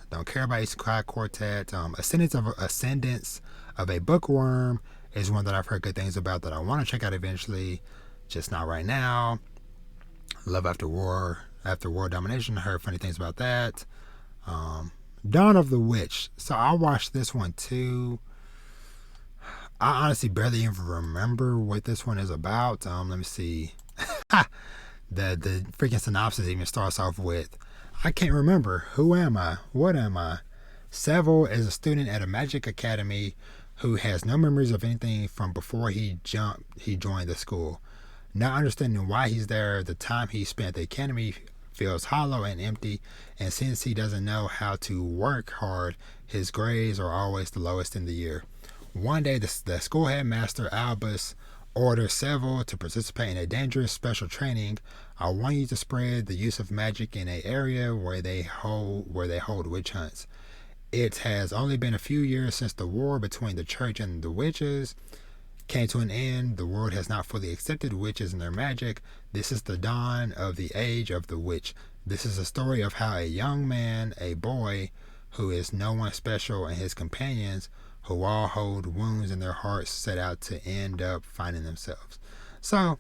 don't care about Isekai Quartet. Ascendance of a Bookworm is one that I've heard good things about that I want to check out eventually, just not right now. Love After War Domination, I heard funny things about that. Dawn of the Witch. So I watched this one too. I honestly barely even remember what this one is about. Let me see. The freaking synopsis even starts off with, I can't remember. Who am I? What am I? Seville is a student at a magic academy who has no memories of anything from before he joined the school. Not understanding why he's there, the time he spent at the academy feels hollow and empty, and since he doesn't know how to work hard, his grades are always the lowest in the year. One day, the school headmaster, Albus, orders Seville to participate in a dangerous special training. I want you to spread the use of magic in an area where they hold witch hunts. It has only been a few years since the war between the church and the witches came to an end. The world has not fully accepted witches and their magic. This is the dawn of the age of the witch. This is a story of how a young man, a boy, who is no one special, and his companions, who all hold wounds in their hearts, set out to end up finding themselves. So,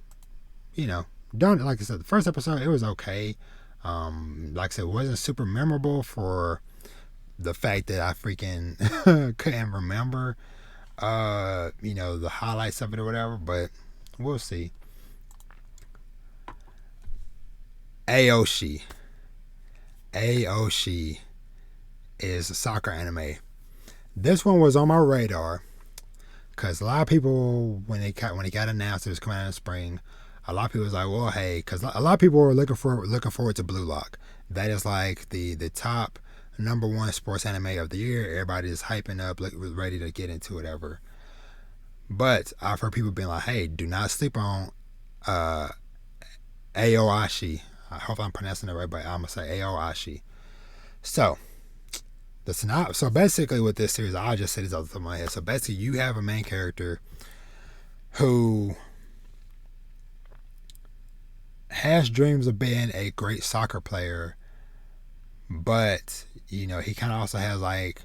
don't, like I said, the first episode, it was okay. Like I said, it wasn't super memorable for the fact that I freaking couldn't remember, the highlights of it or whatever, but we'll see. Aoshi is a soccer anime. This one was on my radar because a lot of people, when it got announced it was coming out in the spring, a lot of people was like, well, hey, because a lot of people were looking forward to Blue Lock. That is like the top number 1 sports anime of the year. Everybody is hyping up, ready to get into whatever. But I've heard people being like, hey, do not sleep on Aoashi. I hope I'm pronouncing it right, but I'm going to say Aoashi. So so basically with this series, I'll just say this off the top of my head. So basically you have a main character who has dreams of being a great soccer player, but he kind of also has like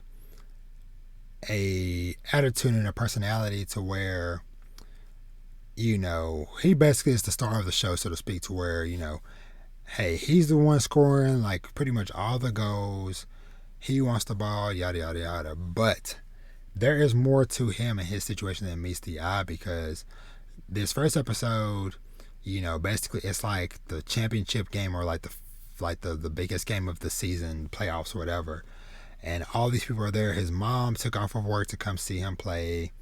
a attitude and a personality to where he basically is the star of the show, so to speak, to where hey, he's the one scoring like pretty much all the goals. He wants the ball, yada yada yada. But there is more to him and his situation than meets the eye, because this first episode, basically it's like the championship game, or like the biggest game of the season, playoffs or whatever. And all these people are there. His mom took off of work to come see him play.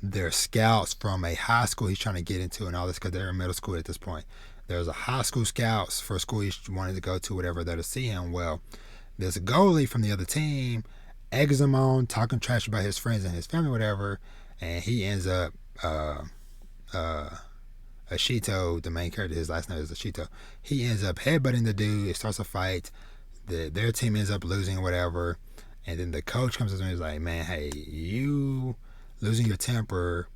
They're scouts from a high school he's trying to get into and all this, because they're in middle school at this point. There's a high school scouts for a school he wanted to go to, whatever, there to see him. Well, there's a goalie from the other team, eggs him on, talking trash about his friends and his family, whatever, and he ends up Ashito, the main character, his last name is Ashito. He ends up headbutting the dude. It starts a fight. Their team ends up losing, whatever. And then the coach comes to him and is like, man, hey, you losing your temper,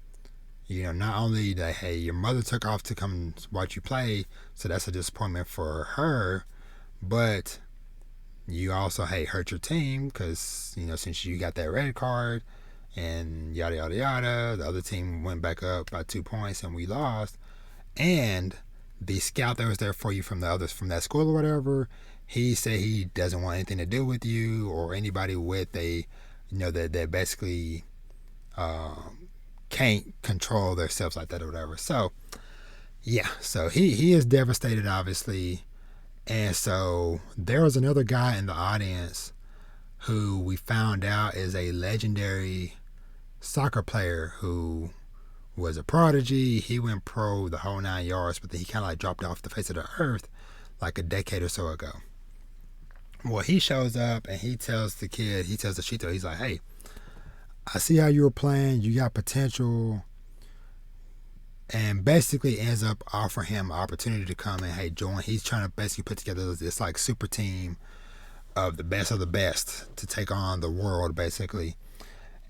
not only that, hey, your mother took off to come watch you play, so that's a disappointment for her, but you also, hey, hurt your team, because, since you got that red card, and yada, yada, yada, the other team went back up by 2 points, and we lost. And the scout that was there for you from that school or whatever, he said he doesn't want anything to do with you or anybody with a, that basically can't control themselves like that or whatever. So, yeah, so he is devastated, obviously. And so there was another guy in the audience who we found out is a legendary soccer player who was a prodigy. He went pro the whole 9 yards, but then he kind of like dropped off the face of the earth like a decade or so ago. Well, he shows up and he tells the Shito, he's like, hey, I see how you were playing. You got potential. And basically ends up offering him an opportunity to come and, hey, join. He's trying to basically put together this like super team of the best to take on the world, basically.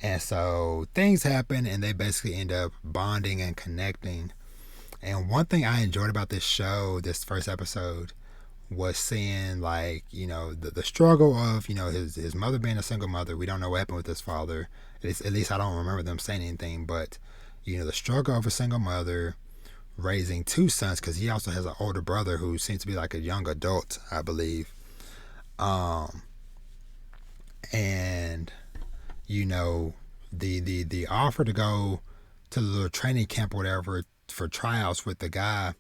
And so things happen and they basically end up bonding and connecting. And one thing I enjoyed about this show, this first episode, was seeing like, the struggle of, his mother being a single mother. We don't know what happened with his father. At least I don't remember them saying anything, but the struggle of a single mother raising 2 sons, because he also has an older brother who seems to be like a young adult, I believe. And the offer to go to the little training camp or whatever for tryouts with the guy,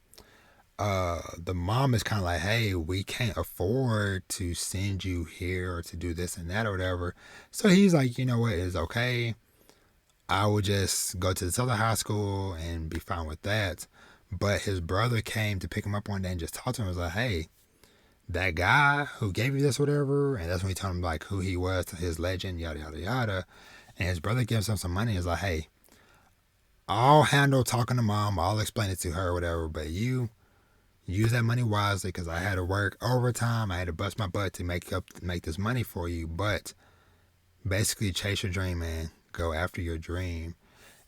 the mom is kind of like, hey, we can't afford to send you here or to do this and that or whatever. So he's like, you know what, it's okay. I would just go to this other high school and be fine with that. But his brother came to pick him up one day and just talked to him. Was like, hey, that guy who gave you this, whatever. And that's when he told him like who he was, his legend, yada, yada, yada. And his brother gives him some money and is like, hey, I'll handle talking to mom. I'll explain it to her, whatever. But you use that money wisely, because I had to work overtime. I had to bust my butt to make this money for you. But basically chase your dream, man. Go after your dream.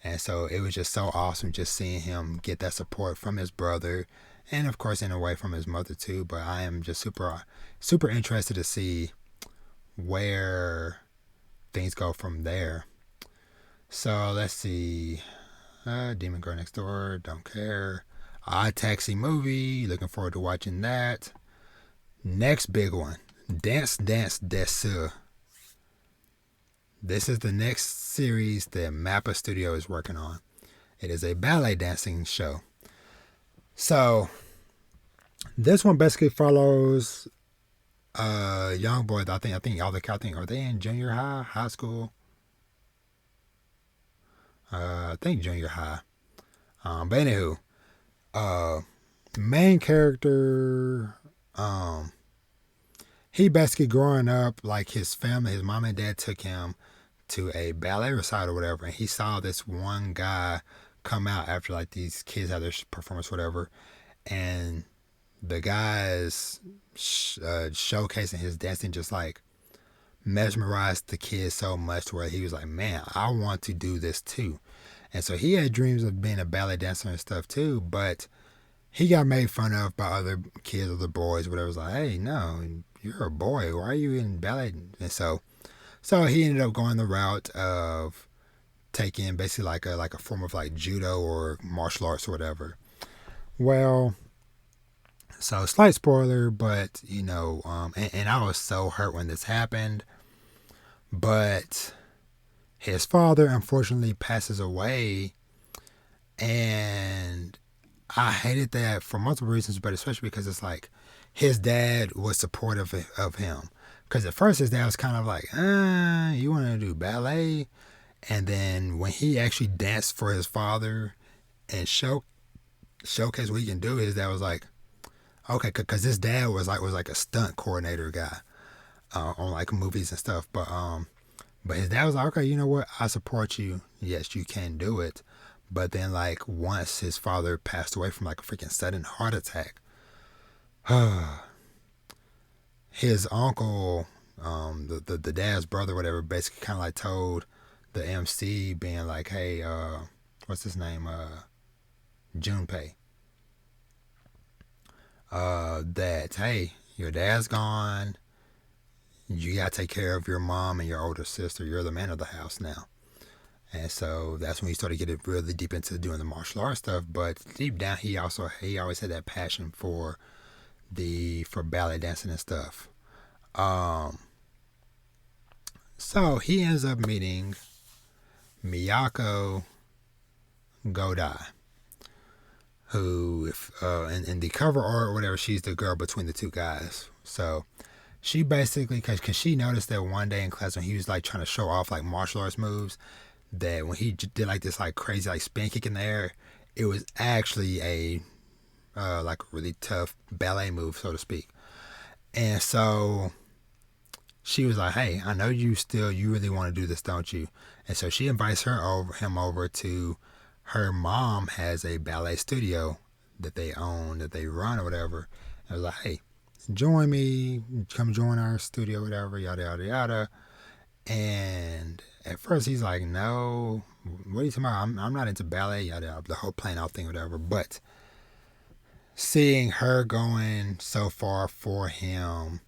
And so it was just so awesome just seeing him get that support from his brother, and of course in a way from his mother too. But I am just super interested to see where things go from there. So let's see. Demon Girl Next Door, don't care. Odd Taxi movie, looking forward to watching that. Next big one, Dance Desu. This is the next series that Mappa Studio is working on. It is a ballet dancing show. So this one basically follows young boys. I think are they in junior high school? I think junior high. But anywho, main character, he basically growing up, like his family, his mom and dad took him to a ballet recital or whatever, and he saw this one guy come out after like these kids had their performance, whatever, and the guys showcasing his dancing just like mesmerized the kid so much where he was like, man, I want to do this too. And so he had dreams of being a ballet dancer and stuff too, but he got made fun of by other kids, other boys, whatever. It was like, hey, no, you're a boy. Why are you in ballet? And so he ended up going the route of taking basically like a form of like judo or martial arts or whatever. Well, so slight spoiler, but and I was so hurt when this happened. But his father unfortunately passes away, and I hated that for multiple reasons, but especially because it's like his dad was supportive of him. Because at first his dad was kind of like, you want to do ballet? And then when he actually danced for his father and showcase what he can do, his dad was like, okay, because his dad was like a stunt coordinator guy on like movies and stuff. But his dad was like, okay, you know what? I support you. Yes, you can do it. But then like once his father passed away from like a freaking sudden heart attack, his uncle, the dad's brother, whatever, basically kind of like told the MC, being like, hey, what's his name, Junpei, that hey, your dad's gone. You gotta take care of your mom and your older sister. You're the man of the house now. And so that's when he started getting really deep into doing the martial arts stuff. But deep down, he always had that passion for ballet dancing and stuff. So he ends up meeting Miyako Godai, who, in the cover art or whatever, she's the girl between the two guys. So she basically, because she noticed that one day in class when he was like trying to show off like martial arts moves, that when he did like this like crazy like spin kick in the air, it was actually a like a really tough ballet move, so to speak. And so she was like, hey, I know you really want to do this, don't you? And so she invites him over to her mom has a ballet studio that they own, that they run or whatever. And I was like, hey, join me, come join our studio, whatever, yada, yada, yada. And at first he's like, no, what are you talking about? I'm not into ballet, yada, yada, the whole playing out thing, whatever. But seeing her going so far for him,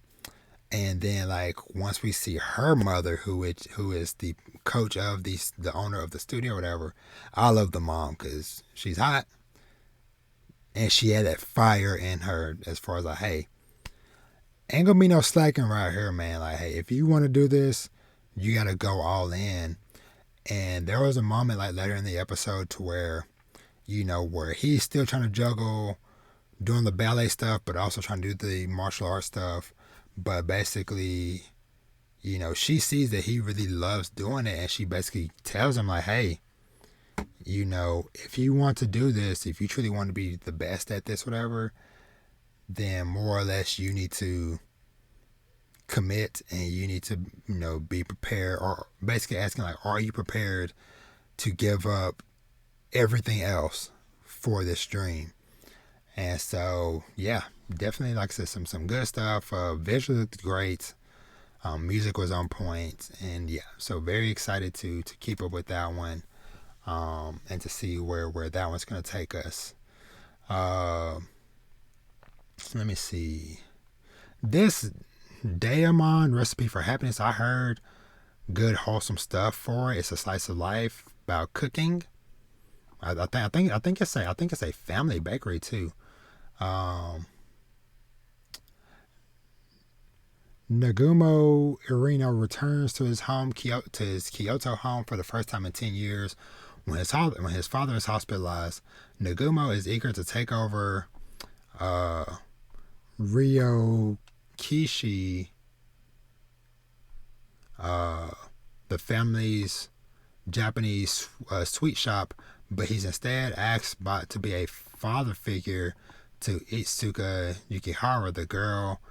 and then like once we see her mother, who is the coach of the owner of the studio, or whatever. I love the mom because she's hot, and she had that fire in her. As far as like, hey, ain't gonna be no slacking right here, man. Like, hey, if you want to do this, you gotta go all in. And there was a moment like later in the episode to where, where he's still trying to juggle doing the ballet stuff, but also trying to do the martial arts stuff. But basically, she sees that he really loves doing it, and she basically tells him like, hey, if you want to do this, if you truly want to be the best at this, whatever, then more or less you need to commit, and you need to, be prepared, or basically asking like, are you prepared to give up everything else for this dream? And so, yeah, definitely, like I said, some good stuff. Visually looked great. Music was on point, and yeah, so very excited to keep up with that one, and to see where that one's gonna take us. Let me see. This Daemon Recipe for Happiness, I heard good wholesome stuff for it. It's a slice of life about cooking. I think it's a family bakery too. Nagumo Irino returns to his Kyoto home for the first time in 10 years. When his father is hospitalized, Nagumo is eager to take over Ryokishi, the family's Japanese sweet shop, but he's instead asked to be a father figure to Itsuka Yukihara, the girl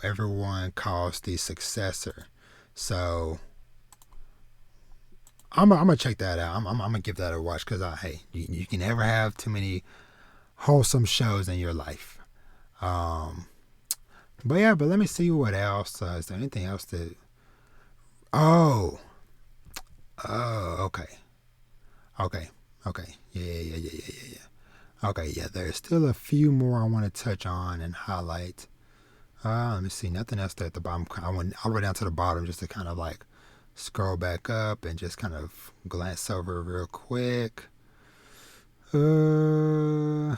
everyone calls the successor. So I'm gonna check that out. I'm gonna give that a watch because you can never have too many wholesome shows in your life. Um, but yeah, but let me see what else. Is there anything else that? Oh, okay, okay, okay. Yeah. Okay, yeah. There's still a few more I want to touch on and highlight. Let me see. Nothing else there at the bottom. I went all the way down to the bottom just to kind of like scroll back up and just kind of glance over real quick. Yeah,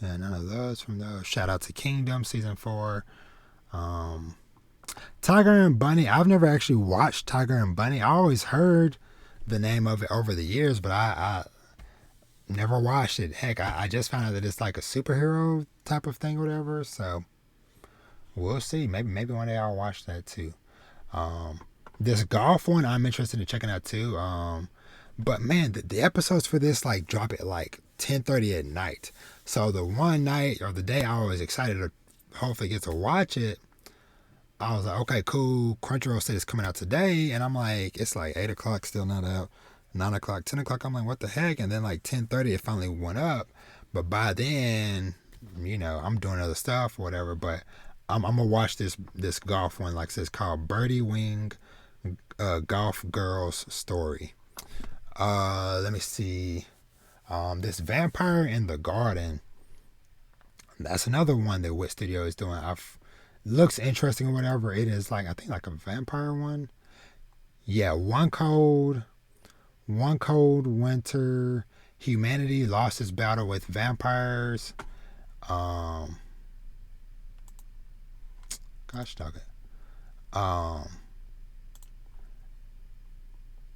none of those from those. Shout out to Kingdom season 4. Tiger and Bunny. I've never actually watched Tiger and Bunny. I always heard the name of it over the years, but I never watched it. Heck, I just found out that it's like a superhero type of thing or whatever. So we'll see. Maybe one day I'll watch that too. This golf one I'm interested in checking out too. But man, the episodes for this like drop at like 10:30 at night. So the one night or the day I was excited to hopefully get to watch it, I was like, okay, cool. Crunchyroll said it's coming out today, and I'm like, it's like 8 o'clock, still not out. 9 o'clock, 10 o'clock. I'm like, what the heck? And then like 10:30, it finally went up. But by then, I'm doing other stuff or whatever. But I'm gonna watch this golf one, like I said, it's called Birdie Wing Golf Girls Story. Let me see. This Vampire in the Garden. That's another one that Wit Studio is doing. Looks interesting or whatever. It is like I think like a vampire one. Yeah, one cold winter. Humanity lost its battle with vampires. Gosh dog it.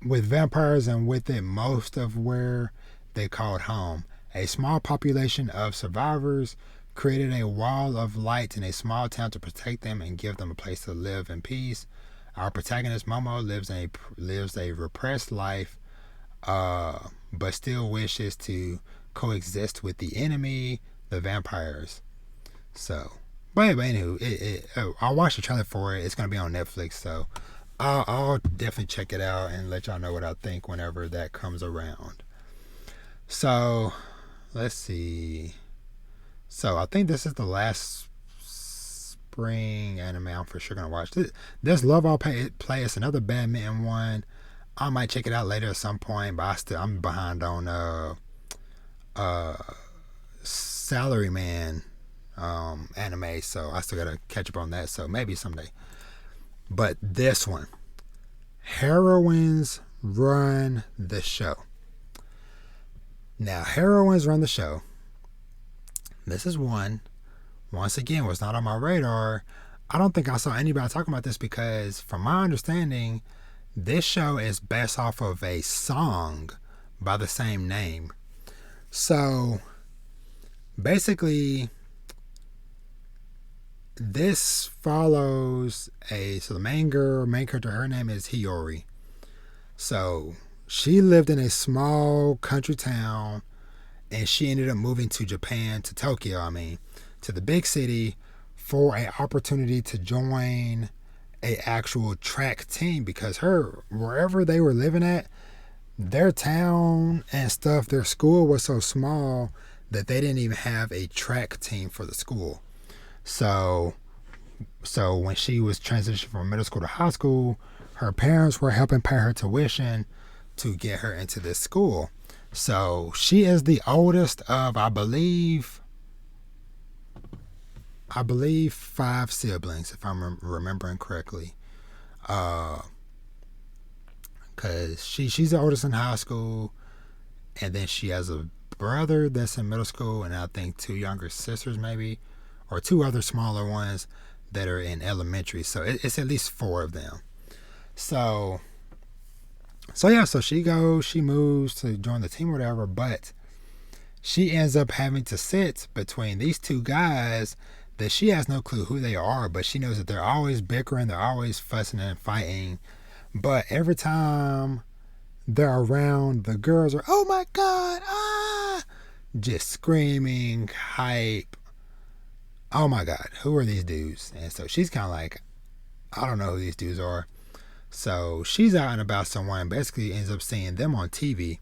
With vampires and with it most of where they called home. A small population of survivors created a wall of light in a small town to protect them and give them a place to live in peace. Our protagonist Momo lives a repressed life, but still wishes to coexist with the enemy, the vampires. So, but anywho, I'll watch the trailer for it. It's gonna be on Netflix, so I'll definitely check it out and let y'all know what I think whenever that comes around. So, let's see. So, I think this is the last spring anime I'm for sure going to watch. This Love All Play is another badminton one. I might check it out later at some point, but I'm behind on Salaryman anime, so I still got to catch up on that, so maybe someday. But this one, Heroines Run the Show. Now, Heroines Run the Show. This is one, once again, was not on my radar. I don't think I saw anybody talking about this because, from my understanding, this show is based off of a song by the same name. So, basically, this follows so the main character, her name is Hiyori. So, she lived in a small country town, and she ended up moving to Japan, to Tokyo, to the big city for an opportunity to join a actual track team, because wherever they were living at, their town and stuff, their school was so small that they didn't even have a track team for the school. So when she was transitioning from middle school to high school, her parents were helping pay her tuition to get her into this school. So she is the oldest of, I believe 5 siblings, if I'm remembering correctly. Because she's the oldest in high school, and then she has a brother that's in middle school, and I think 2 younger sisters maybe, or 2 other smaller ones that are in elementary. So it's at least 4 of them. So she moves to join the team or whatever, but she ends up having to sit between these 2 guys that she has no clue who they are, but she knows that they're always bickering, they're always fussing and fighting. But every time they're around, the girls are, oh my God, just screaming, hype. Oh my God, who are these dudes? And so she's kind of like, I don't know who these dudes are. So she's out and about somewhere and basically ends up seeing them on TV,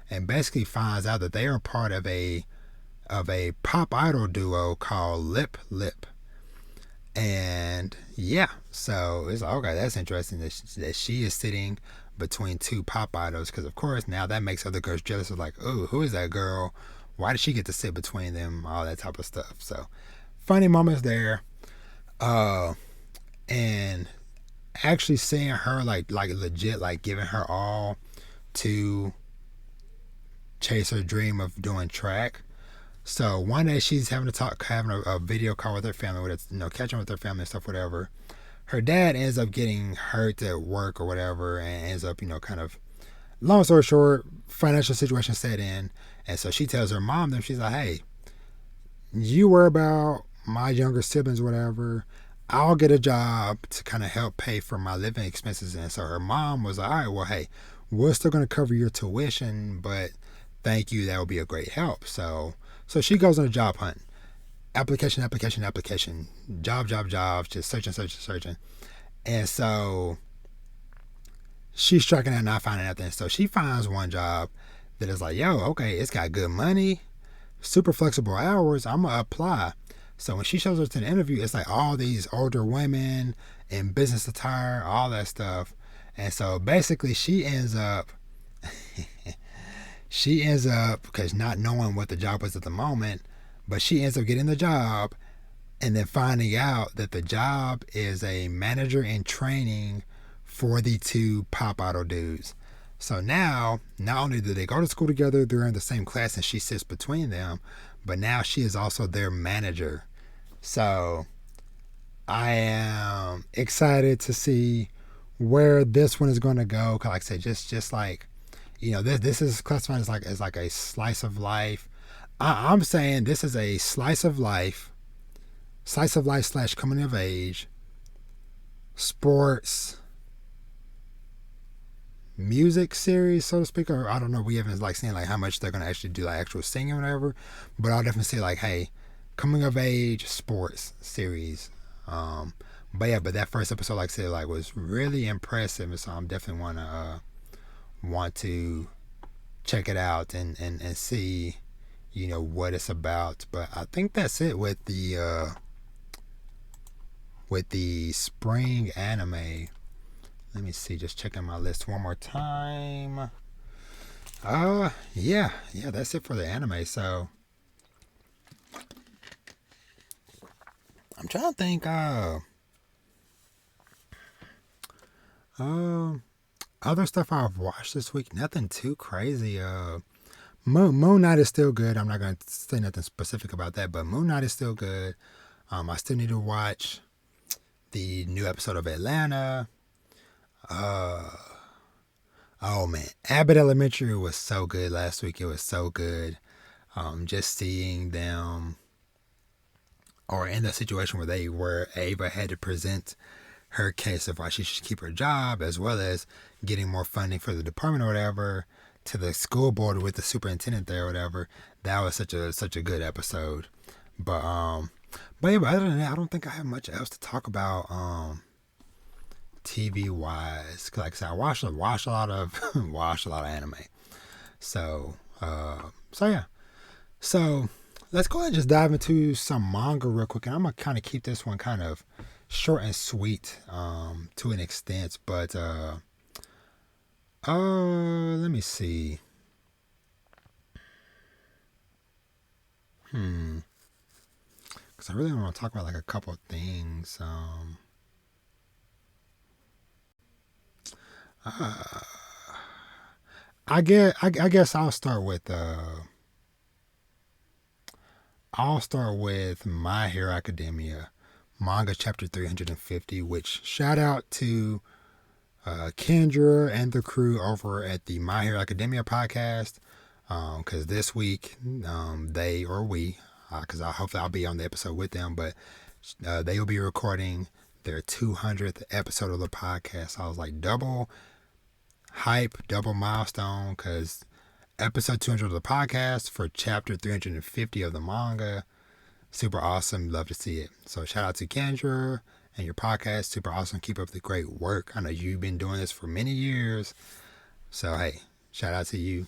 and basically finds out that they are part of a of a pop idol duo called Lip Lip. And yeah, so it's like, okay, that's interesting that she is sitting between two pop idols, because of course now that makes other girls jealous of like, oh, who is that girl? Why did she get to sit between them? All that type of stuff. So funny moments there. And actually seeing her like legit like giving her all to chase her dream of doing track. So one day she's having a video call with her family, with catching with her family and stuff, whatever. Her dad ends up getting hurt at work or whatever, and ends up, kind of, long story short, financial situation set in, and so she tells her mom, she's like, hey, you worry about my younger siblings or whatever. I'll get a job to kind of help pay for my living expenses. And so her mom was like, all right, well, hey, we're still going to cover your tuition, but thank you, that would be a great help. So she goes on a job hunt. Application, job, just searching. And so she's striking out, not finding nothing. So she finds one job that is like, yo, okay, it's got good money, super flexible hours, I'm going to apply. So when she shows up to the interview, it's like all these older women in business attire, all that stuff. And so basically she ends up, because not knowing what the job was at the moment, but she ends up getting the job and then finding out that the job is a manager in training for the two pop idol dudes. So now, not only do they go to school together, they're in the same class and she sits between them, but now she is also their manager. So I am excited to see where this one is going to go. Cause like I said, just like, this is classified as like a slice of life. I'm saying this is a slice of life / coming of age, sports, music series, so to speak. Or I don't know, we haven't like seen like how much they're going to actually do like actual singing or whatever. But I'll definitely say like, hey, coming of age sports series. But that first episode, like I said, like was really impressive, and so I'm definitely want to check it out and see, what it's about. But I think that's it with the spring anime. Let me see, just checking my list one more time. Yeah, that's it for the anime. So I'm trying to think. Other stuff I've watched this week, nothing too crazy. Moon Knight is still good. I'm not gonna say nothing specific about that, but Moon Knight is still good. I still need to watch the new episode of Atlanta. Oh man, Abbott Elementary was so good last week. It was so good. Just seeing them, or in the situation where Ava had to present her case of why she should keep her job, as well as getting more funding for the department or whatever, to the school board with the superintendent there or whatever. That was such a good episode. But yeah, but other than that, I don't think I have much else to talk about TV wise. Cause like I said, I watch a lot of anime. So yeah. So let's go ahead and just dive into some manga real quick, and I'm gonna kind of keep this one kind of short and sweet to an extent, but let me see. Because I really want to talk about like a couple of things. I guess I'll start with My Hero Academia manga chapter 350, which shout out to Kendra and the crew over at the My Hero Academia podcast, because this week they or we, because hopefully I'll be on the episode with them, but they will be recording their 200th episode of the podcast. So I was like double hype, double milestone, because episode 200 of the podcast for chapter 350 of the manga. Super awesome. Love to see it. So shout out to Kendra and your podcast. Super awesome. Keep up the great work. I know you've been doing this for many years. So hey, shout out to you.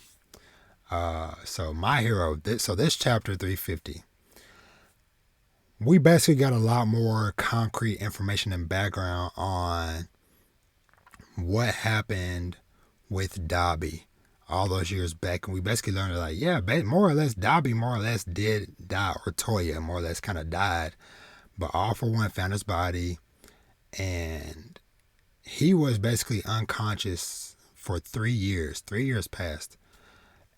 So my hero, this chapter 350, we basically got a lot more concrete information and background on what happened with Dobby all those years back, and we basically learned that, like, yeah, more or less Dobby more or less did die, or Toya more or less kind of died, but All for One found his body, and he was basically unconscious for 3 years. 3 years passed,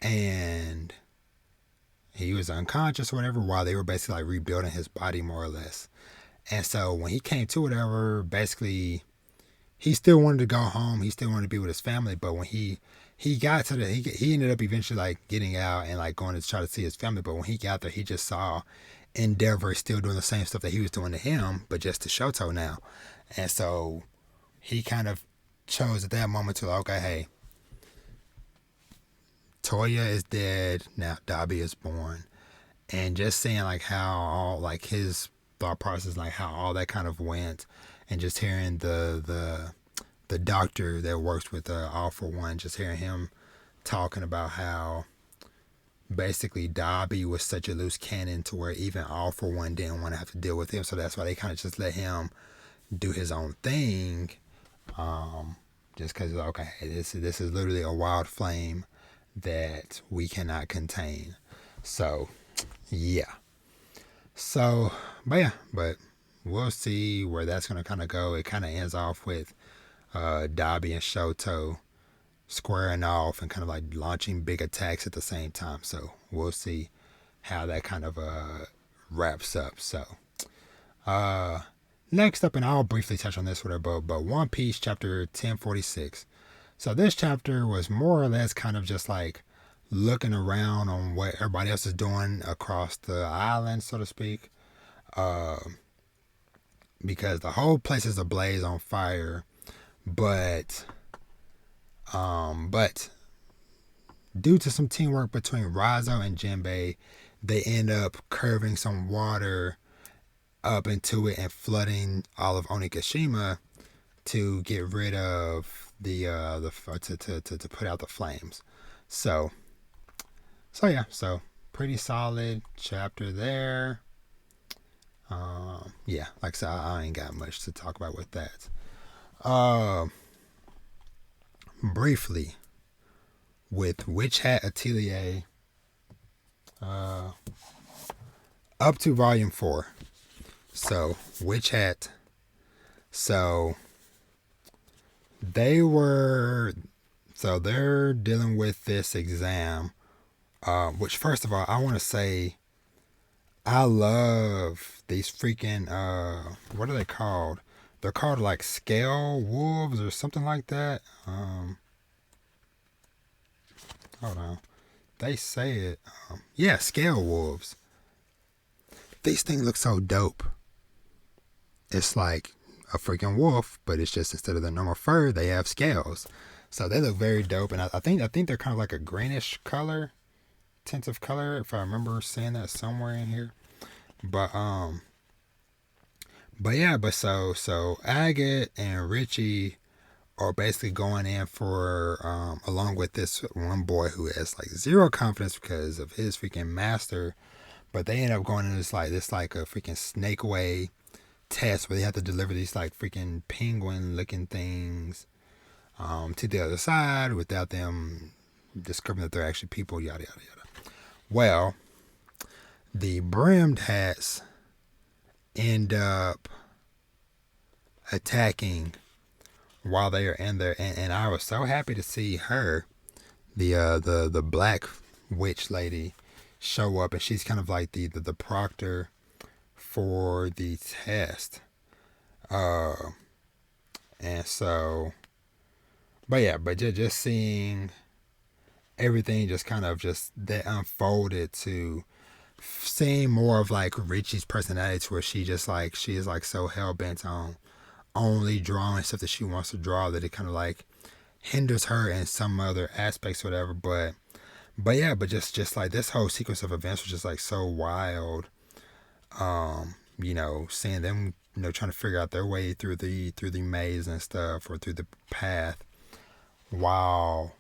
and he was unconscious or whatever while they were basically like rebuilding his body more or less. And so when he came to whatever, basically he still wanted to go home. He still wanted to be with his family. But when he got to he ended up eventually like getting out and like going to try to see his family. But when he got there, he just saw Endeavor still doing the same stuff that he was doing to him, but just to Shoto now. And so he kind of chose at that moment to, okay, hey, Toya is dead now. Dobby is born, and just seeing like how all like his thought process, like how all that kind of went, and just hearing the doctor that works with All for One, just hearing him talking about how basically Dobby was such a loose cannon to where even All for One didn't want to have to deal with him, so that's why they kind of just let him do his own thing. Just because, okay, this is literally a wild flame that we cannot contain. So, yeah. So, but we'll see where that's going to kind of go. It kind of ends off with Dobby and Shoto squaring off and kind of like launching big attacks at the same time. So, we'll see how that kind of wraps up. So, next up, and I'll briefly touch on this whatever, but One Piece chapter 1046. So this chapter was more or less kind of just like looking around on what everybody else is doing across the island, so to speak, because the whole place is ablaze on fire. But due to some teamwork between Razo and Jinbei, they end up curving some water up into it and flooding all of Onigashima to get rid of to put out the flames. So yeah, so pretty solid chapter there. Yeah, like I said, I ain't got much to talk about with that. Briefly, with Witch Hat Atelier, up to volume 4. So Witch Hat. So they're dealing with this exam, which first of all, I want to say I love these freaking, what are they called? They're called like scale wolves or something like that. Hold on. They say it. Yeah, scale wolves. These things look so dope. It's like a freaking wolf, but it's just instead of the normal fur, they have scales. So they look very dope, and I think they're kind of like a greenish color, tint of color, if I remember seeing that somewhere in here. But so Agate and Richie are basically going in for along with this one boy who has like zero confidence because of his freaking master, but they end up going in this like a freaking snake way test where they have to deliver these like freaking penguin looking things to the other side without them discovering that they're actually people, yada yada yada. Well, the brimmed hats end up attacking while they are in there, and I was so happy to see her, the black witch lady, show up, and she's kind of like the proctor for the test. And so, but just seeing everything just kind of just that unfolded to seeing more of like Richie's personality, where she is like so hell bent on only drawing stuff that she wants to draw that it kind of like hinders her in some other aspects or whatever. But just like this whole sequence of events was just like so wild. Seeing them, trying to figure out their way through the maze and stuff, or through the path, while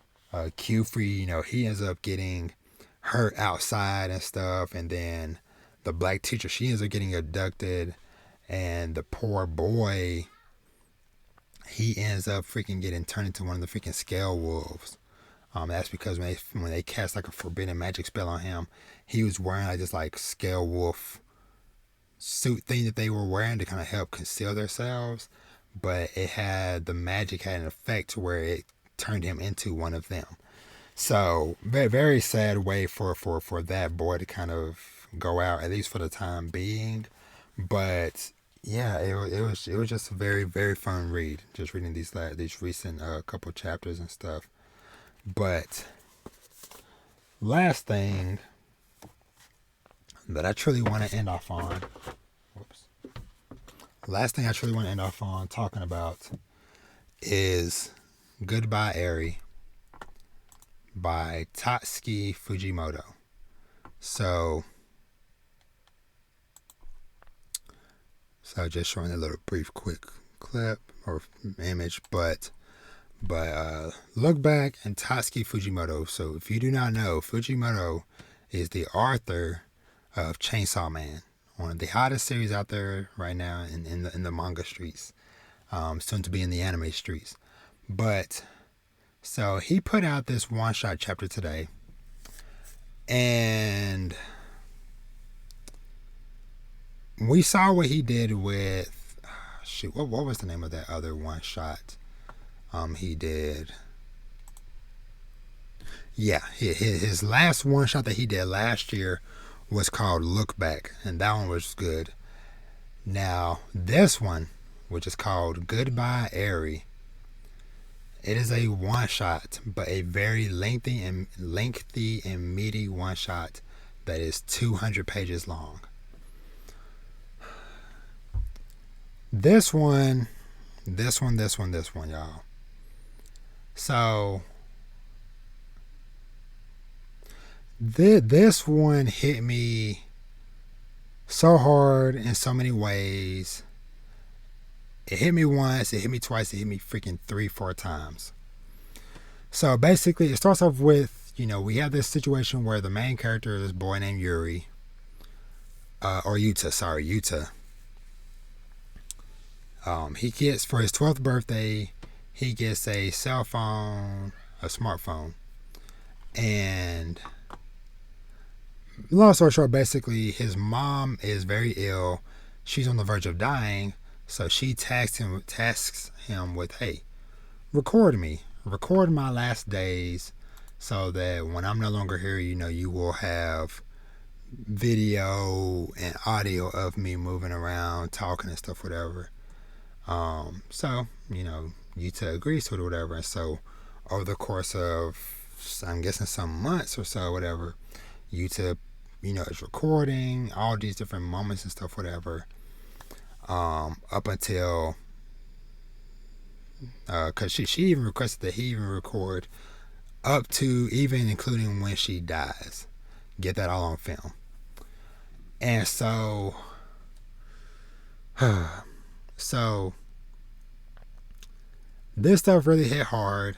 Q-Free, he ends up getting hurt outside and stuff, and then the black teacher, she ends up getting abducted, and the poor boy, he ends up freaking getting turned into one of the freaking scale wolves. That's because when they cast like a forbidden magic spell on him, he was wearing like this like scale wolf suit thing that they were wearing to kind of help conceal themselves, but the magic had an effect where it turned him into one of them. So very, very sad way for that boy to kind of go out, at least for the time being. But yeah, it was just a very, very fun read. Just reading these recent couple chapters and stuff. But last thing that I truly want to end off on. Last thing I truly want to end off on talking about is Goodbye Eri by Tatsuke Fujimoto. So just showing a little brief quick clip or image, but look back and Tatsuke Fujimoto. So if you do not know, Fujimoto is the author of Chainsaw Man, one of the hottest series out there right now in the manga streets, soon to be in the anime streets. But so he put out this one-shot chapter today, and we saw what he did with what was the name of that other one-shot he did? Yeah, his last one-shot that he did last year was called Look Back, and that one was good. Now this one, which is called Goodbye Eri, it is a one-shot, but a very lengthy and meaty one-shot that is 200 pages long. This one, y'all. So this one hit me so hard in so many ways. It hit me once, it hit me twice, it hit me freaking 3-4 times. So basically, it starts off with, we have this situation where the main character is this boy named Yuri. Yuta. He gets, for his 12th birthday, he gets a cell phone, a smartphone. And long story short, basically, his mom is very ill. She's on the verge of dying. So she tasks him with, hey, record my last days, so that when I'm no longer here, you will have video and audio of me moving around, talking and stuff, whatever. So, Yuta agrees to it or whatever. And so over the course of, I'm guessing, some months or so, whatever, Yuta, is recording all these different moments and stuff, whatever. Up until, because she even requested that he even record up to even including when she dies, get that all on film. And so this stuff really hit hard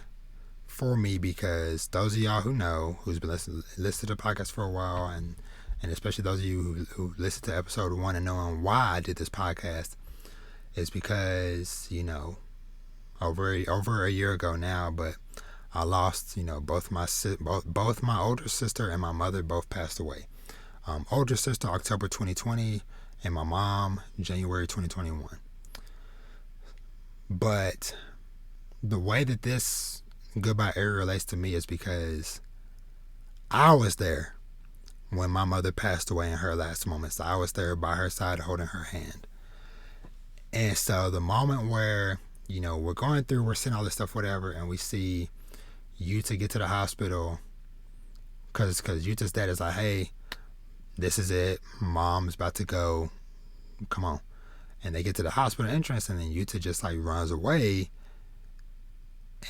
for me, because those of y'all who know, who's been listening to the podcast for a while, and especially those of you who listened to episode 1 and knowing why I did this podcast, is because, over a year ago now, but I lost, both my older sister and my mother both passed away. Older sister, October 2020, and my mom, January 2021. But the way that this Goodbye Eri relates to me is because I was there when my mother passed away in her last moments. I was there by her side holding her hand. And so the moment where, we're seeing all this stuff, whatever, and we see Yuta get to the hospital, because Yuta's dad is like, hey, this is it, mom's about to go, come on. And they get to the hospital entrance, and then Yuta just like runs away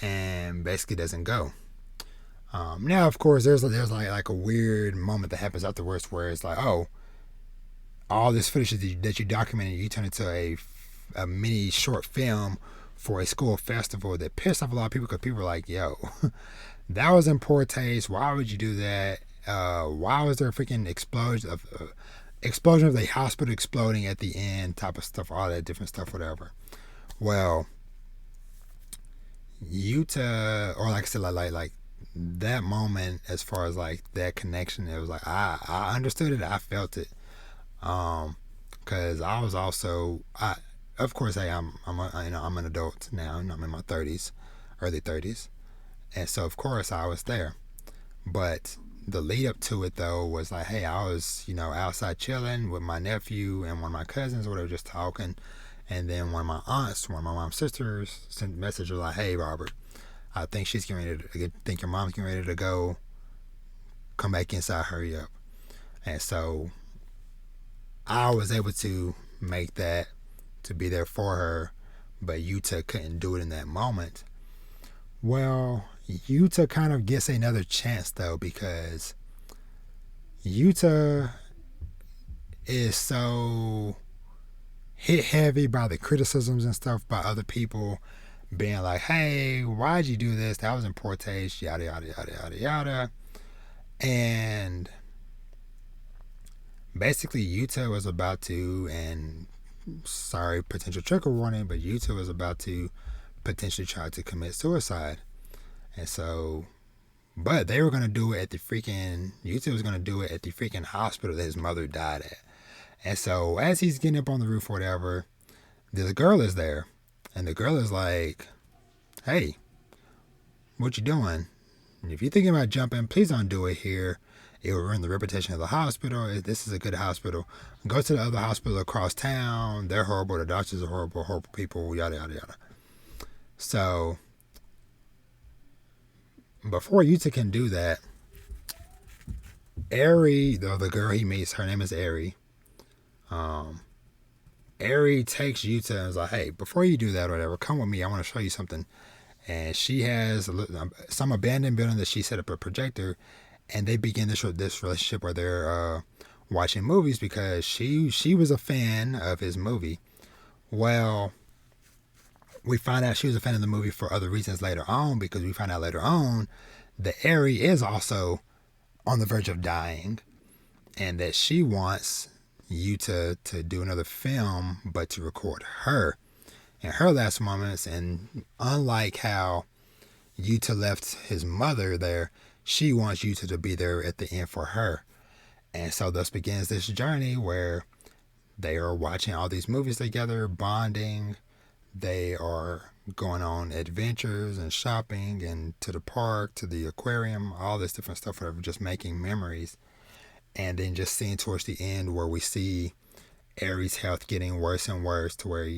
and basically doesn't go. Now, of course, there's like a weird moment that happens afterwards where it's like, oh, all this footage that you documented, you turn into a mini short film for a school festival that pissed off a lot of people because people were like, yo, that was in poor taste. Why would you do that? Why was there a freaking explosion of the hospital exploding at the end, type of stuff, all that different stuff, whatever. Well, Yuta, or like I said, like that moment, as far as like that connection, it was like I understood it, I felt it, because I was also of course, hey, I'm an adult now, I'm in my 30s, early 30s, and so of course I was there, but the lead up to it though was like, hey, I was outside chilling with my nephew and one of my cousins, or whatever, just talking. And then one of my aunts, one of my mom's sisters, sent a message like, "Hey, Robert, I think she's getting ready to. I think your mom's getting ready to go. Come back inside. Hurry up." And so I was able to make that, to be there for her, but Yuta couldn't do it in that moment. Well, Yuta kind of gets another chance though, because Yuta is so hit heavy by the criticisms and stuff by other people, being like, hey, why'd you do this? That was in poor taste, yada, yada, yada, yada, yada. And basically, Yuta was about to, and sorry, potential trigger warning, but Yuta was about to potentially try to commit suicide. And so, but they were going to do it at the freaking, Yuta was going to do it at the freaking hospital that his mother died at. And so as he's getting up on the roof or whatever, the girl is there. And the girl is like, hey, what you doing? And if you're thinking about jumping, please don't do it here. It will ruin the reputation of the hospital. This is a good hospital. Go to the other hospital across town. They're horrible. The doctors are horrible, horrible people, yada, yada, yada. So before Yuta can do that, Eri, though the girl he meets, her name is Eri. Eri takes Yuta and is like, hey, before you do that or whatever, come with me. I want to show you something. And she has some abandoned building that she set up a projector, and they begin this relationship where they're watching movies because she was a fan of his movie. Well, we find out she was a fan of the movie for other reasons later on, because we find out later on that Eri is also on the verge of dying, and that she wants Yuta to do another film, but to record her in her last moments. And unlike how Yuta left his mother there, she wants Yuta to be there at the end for her. And so thus begins this journey where they are watching all these movies together, bonding. They are going on adventures and shopping and to the park, to the aquarium, all this different stuff, whatever, just making memories. And then just seeing towards the end where we see Eri's health getting worse and worse, to where,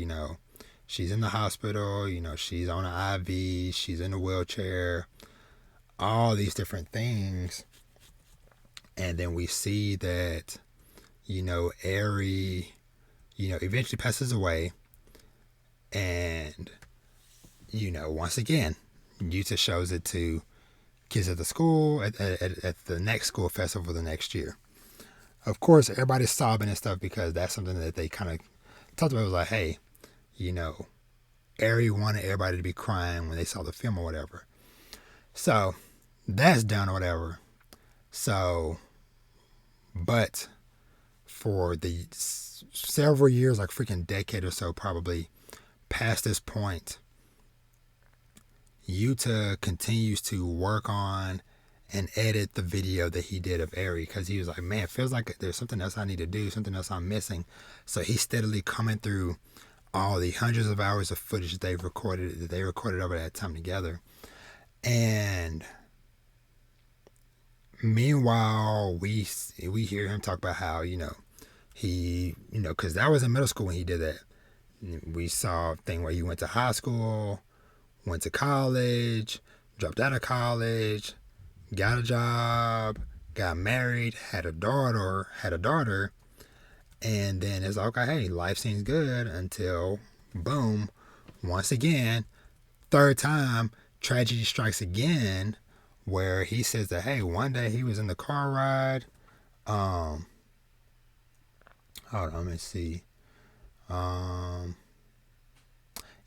she's in the hospital, she's on an IV, she's in a wheelchair, all these different things. And then we see that, Eri, eventually passes away. And, once again, Yuta shows it to kids at the school, at the next school festival the next year. Of course, everybody's sobbing and stuff, because that's something that they kind of talked about. It was like, hey, Eri wanted everybody to be crying when they saw the film or whatever. So that's done or whatever. So, but for the several years, like freaking decade or so, probably past this point, Yuta continues to work on and edit the video that he did of Eri, because he was like, man, it feels like there's something else I need to do, something else I'm missing. So he's steadily coming through all the hundreds of hours of footage that they recorded over that time together. And meanwhile, we hear him talk about how, he, because that was in middle school when he did that. We saw a thing where he went to high school, went to college, dropped out of college, got a job, got married, had a daughter, and then it's like, okay, hey, life seems good, until, boom, once again, third time, tragedy strikes again, where he says that, hey, one day he was in the car ride, hold on, let me see,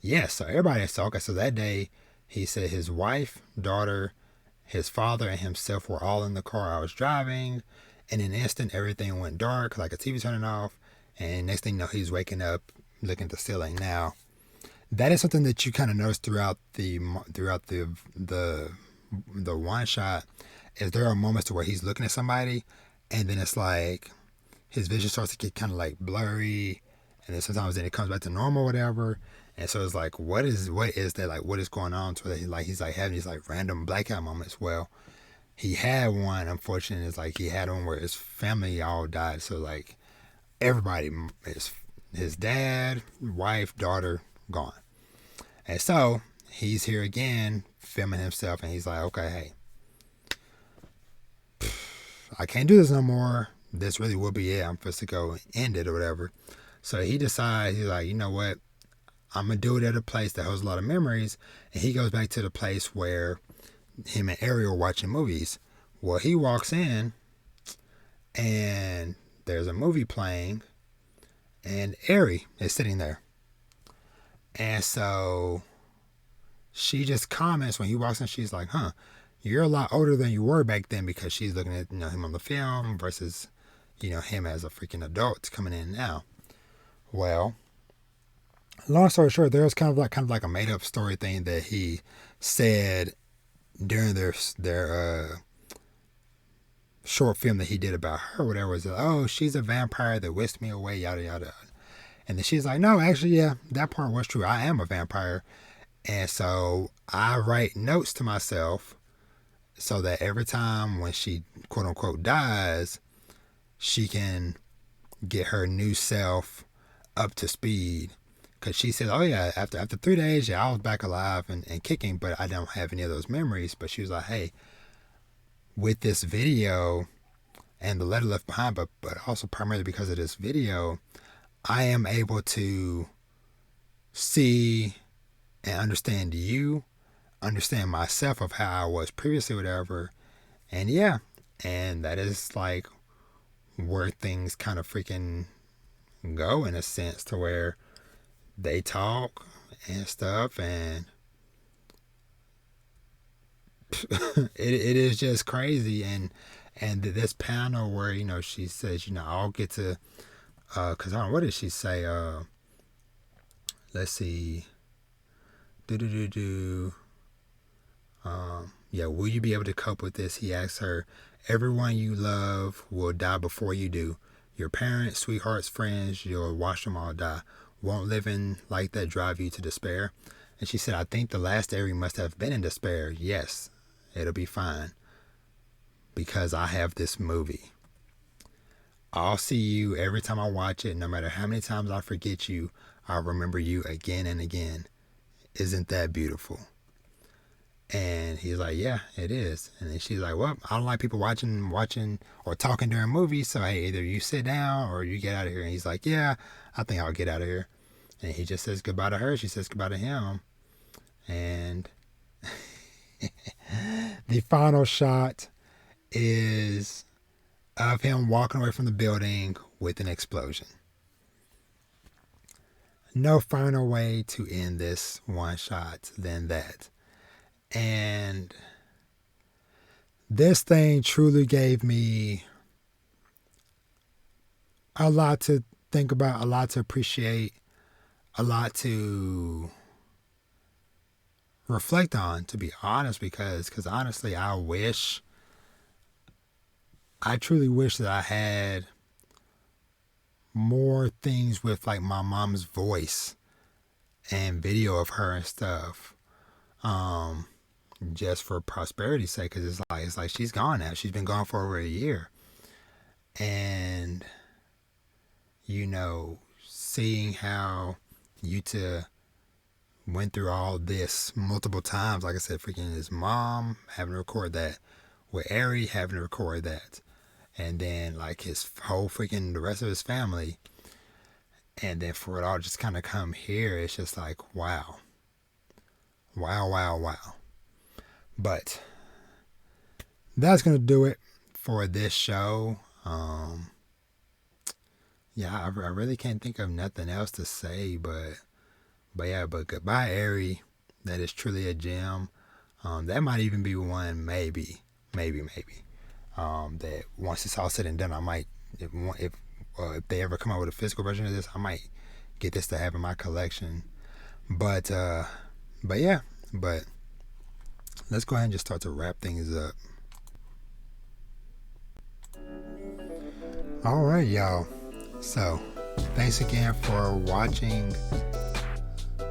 Yeah, so everybody saw. Okay, so that day, he said his wife, daughter, his father, and himself were all in the car I was driving. In an instant, everything went dark, like a TV turning off. And next thing you know, he's waking up, looking at the ceiling. Now, that is something that you kind of notice throughout the one shot. Is there are moments to where he's looking at somebody, and then it's like his vision starts to get kind of like blurry, and then sometimes then it comes back to normal, whatever. And so it's like, what is that, like, what is going on? So that he's like having these like random blackout moments. Well, he had one. Unfortunately, it's like he had one where his family all died. So like everybody, his dad, wife, daughter, gone. And so he's here again, filming himself, and he's like, okay, hey, I can't do this no more. This really will be it. I'm supposed to go end it or whatever. So he decides, he's like, you know what? I'm going to do it at a place that holds a lot of memories. And he goes back to the place where him and Eri are watching movies. Well, he walks in and there's a movie playing and Eri is sitting there. And so she just comments when he walks in, she's like, you're a lot older than you were back then, because she's looking at him on the film versus him as a freaking adult coming in now. Well, long story short, there was kind of like a made up story thing that he said during their short film that he did about her, whatever, was like, oh, she's a vampire that whisked me away, yada yada. And then she's like, no, actually, yeah, that part was true. I am a vampire. And so I write notes to myself so that every time when she quote unquote dies, she can get her new self up to speed. Because she said, oh yeah, after 3 days, yeah, I was back alive and kicking, but I don't have any of those memories. But she was like, hey, with this video and the letter left behind, but also primarily because of this video, I am able to see and understand you, understand myself of how I was previously, whatever. And yeah, and that is like where things kind of freaking go, in a sense, to where they talk and stuff, and it is just crazy. And this panel where she says, I'll get to because I don't know, what did she say, let's see, yeah, will you be able to cope with this? He asks her. Everyone you love will die before you do. Your parents, sweethearts, friends, you'll watch them all die. Won't living like that drive you to despair? And she said, I think the last Eri must have been in despair. Yes, it'll be fine, because I have this movie. I'll see you every time I watch it. No matter how many times I forget you, I'll remember you again and again. Isn't that beautiful? And he's like, yeah, it is. And then she's like, well, I don't like people watching or talking during movies. So hey, either you sit down or you get out of here. And he's like, yeah, I think I'll get out of here. And he just says goodbye to her. She says goodbye to him. And the final shot is of him walking away from the building with an explosion. No finer way to end this one shot than that. And this thing truly gave me a lot to think about, a lot to appreciate, a lot to reflect on, to be honest, because honestly, I truly wish that I had more things with like my mom's voice and video of her and stuff. Just for prosperity's sake, because it's like she's gone now. She's been gone for over a year. And seeing how Yuta went through all this multiple times, like I said, freaking his mom having to record that, with Eri having to record that, and then like his whole freaking the rest of his family, and then for it all just kind of come here, it's just like wow. But that's gonna do it for this show. Yeah, I really can't think of nothing else to say, but but Goodbye Eri, that is truly a gem. That might even be one, maybe. That once it's all said and done, I might, if they ever come out with a physical version of this, I might get this to have in my collection. But yeah, let's go ahead and just start to wrap things up. All right, y'all. So, thanks again for watching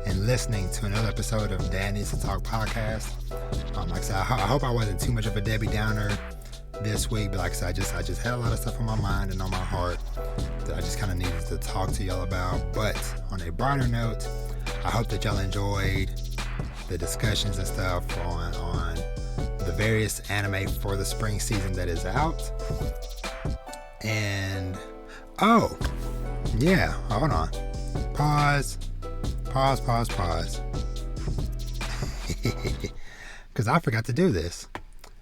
and listening to another episode of Dad Needs to Talk podcast. Like I said, I hope I wasn't too much of a Debbie Downer this week, but like I said, I just had a lot of stuff on my mind and on my heart that I just kind of needed to talk to y'all about. But on a broader note, I hope that y'all enjoyed the discussions and stuff on the various anime for the spring season that is out. And yeah, hold on. Pause. Because I forgot to do this.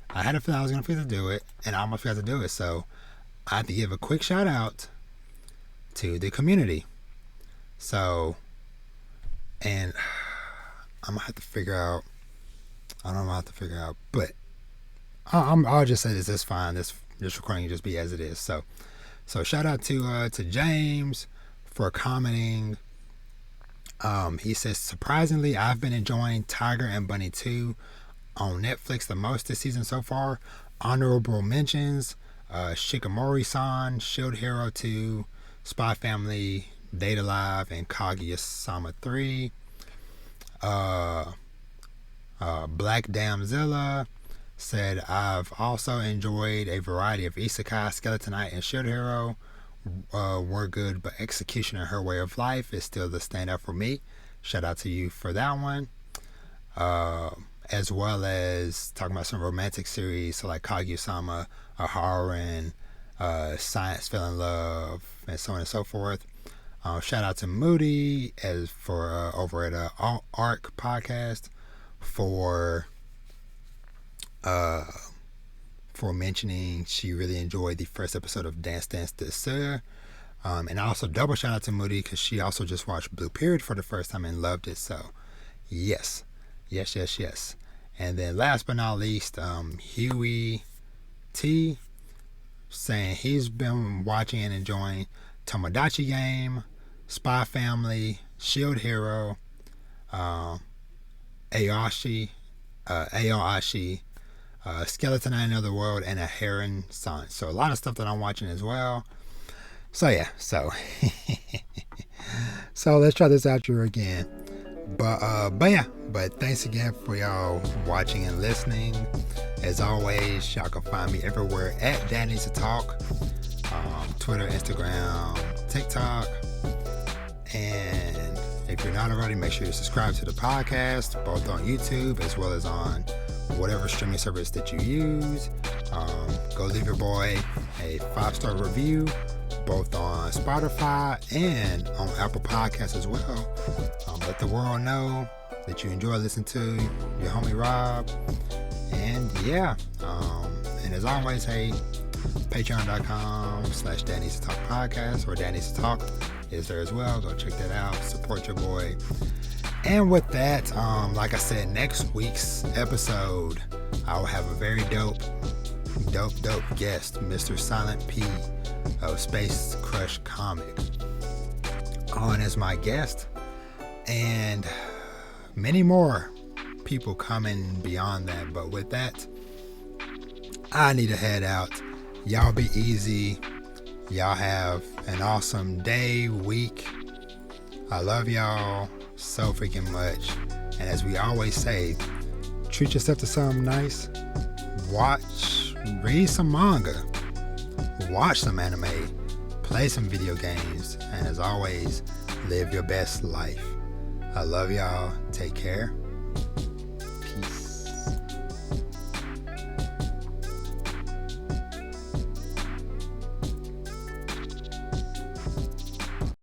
I had a feeling I was going to forget to do it, and I almost forgot to do it. So I have to give a quick shout out to the community. So, and I'm going to have to figure out, I don't know how to figure out, but I'll just say this is fine. This recording can just be as it is. So shout out to James for commenting. He says, surprisingly, I've been enjoying Tiger and Bunny 2 on Netflix the most this season so far. Honorable mentions, Shikamori-san, Shield Hero 2, Spy Family, Date Alive, and Kaguya-sama 3. Black Damzilla said, I've also enjoyed a variety of Isekai, Skeleton Knight, and Shield Hero. Were good, but execution and Her Way of Life is still the standout for me. Shout out to you for that one. As well as talking about some romantic series, so like Kaguya-sama, Aharon, Science Fell in Love, and so on and so forth. Shout out to Moody for over at ARC podcast for mentioning she really enjoyed the first episode of Dance Dance Desert. And also double shout out to Moody because she also just watched Blue Period for the first time and loved it. So yes. And then last but not least, Huey T saying he's been watching and enjoying Tomodachi Game, Spy Family, Shield Hero, Aoashi, Skeleton Knight Another World, and a Heron Son. So a lot of stuff that I'm watching as well. So yeah, so let's try this out here again. But thanks again for y'all watching and listening. As always, y'all can find me everywhere at Dad Needs to Talk. Twitter, Instagram, TikTok. And if you're not already, make sure you subscribe to the podcast, both on YouTube as well as on whatever streaming service that you use. Go leave your boy a 5-star review, both on Spotify and on Apple Podcasts as well. Let the world know that you enjoy listening to your homie Rob. And yeah, and as always, hey, patreon.com/Dad Needs to Talk podcast, or Dad Needs to Talk is there as well. Go check that out. Support your boy. And with that, like I said, next week's episode, I'll have a very dope guest, Mr. Silent P of Space Crush Comic, on as my guest, and many more people coming beyond that. But with that, I need to head out. Y'all be easy. Y'all have an awesome day, week. I love y'all so freaking much. And as we always say, treat yourself to something nice. Read some manga. Watch some anime. Play some video games. And as always, live your best life. I love y'all. Take care.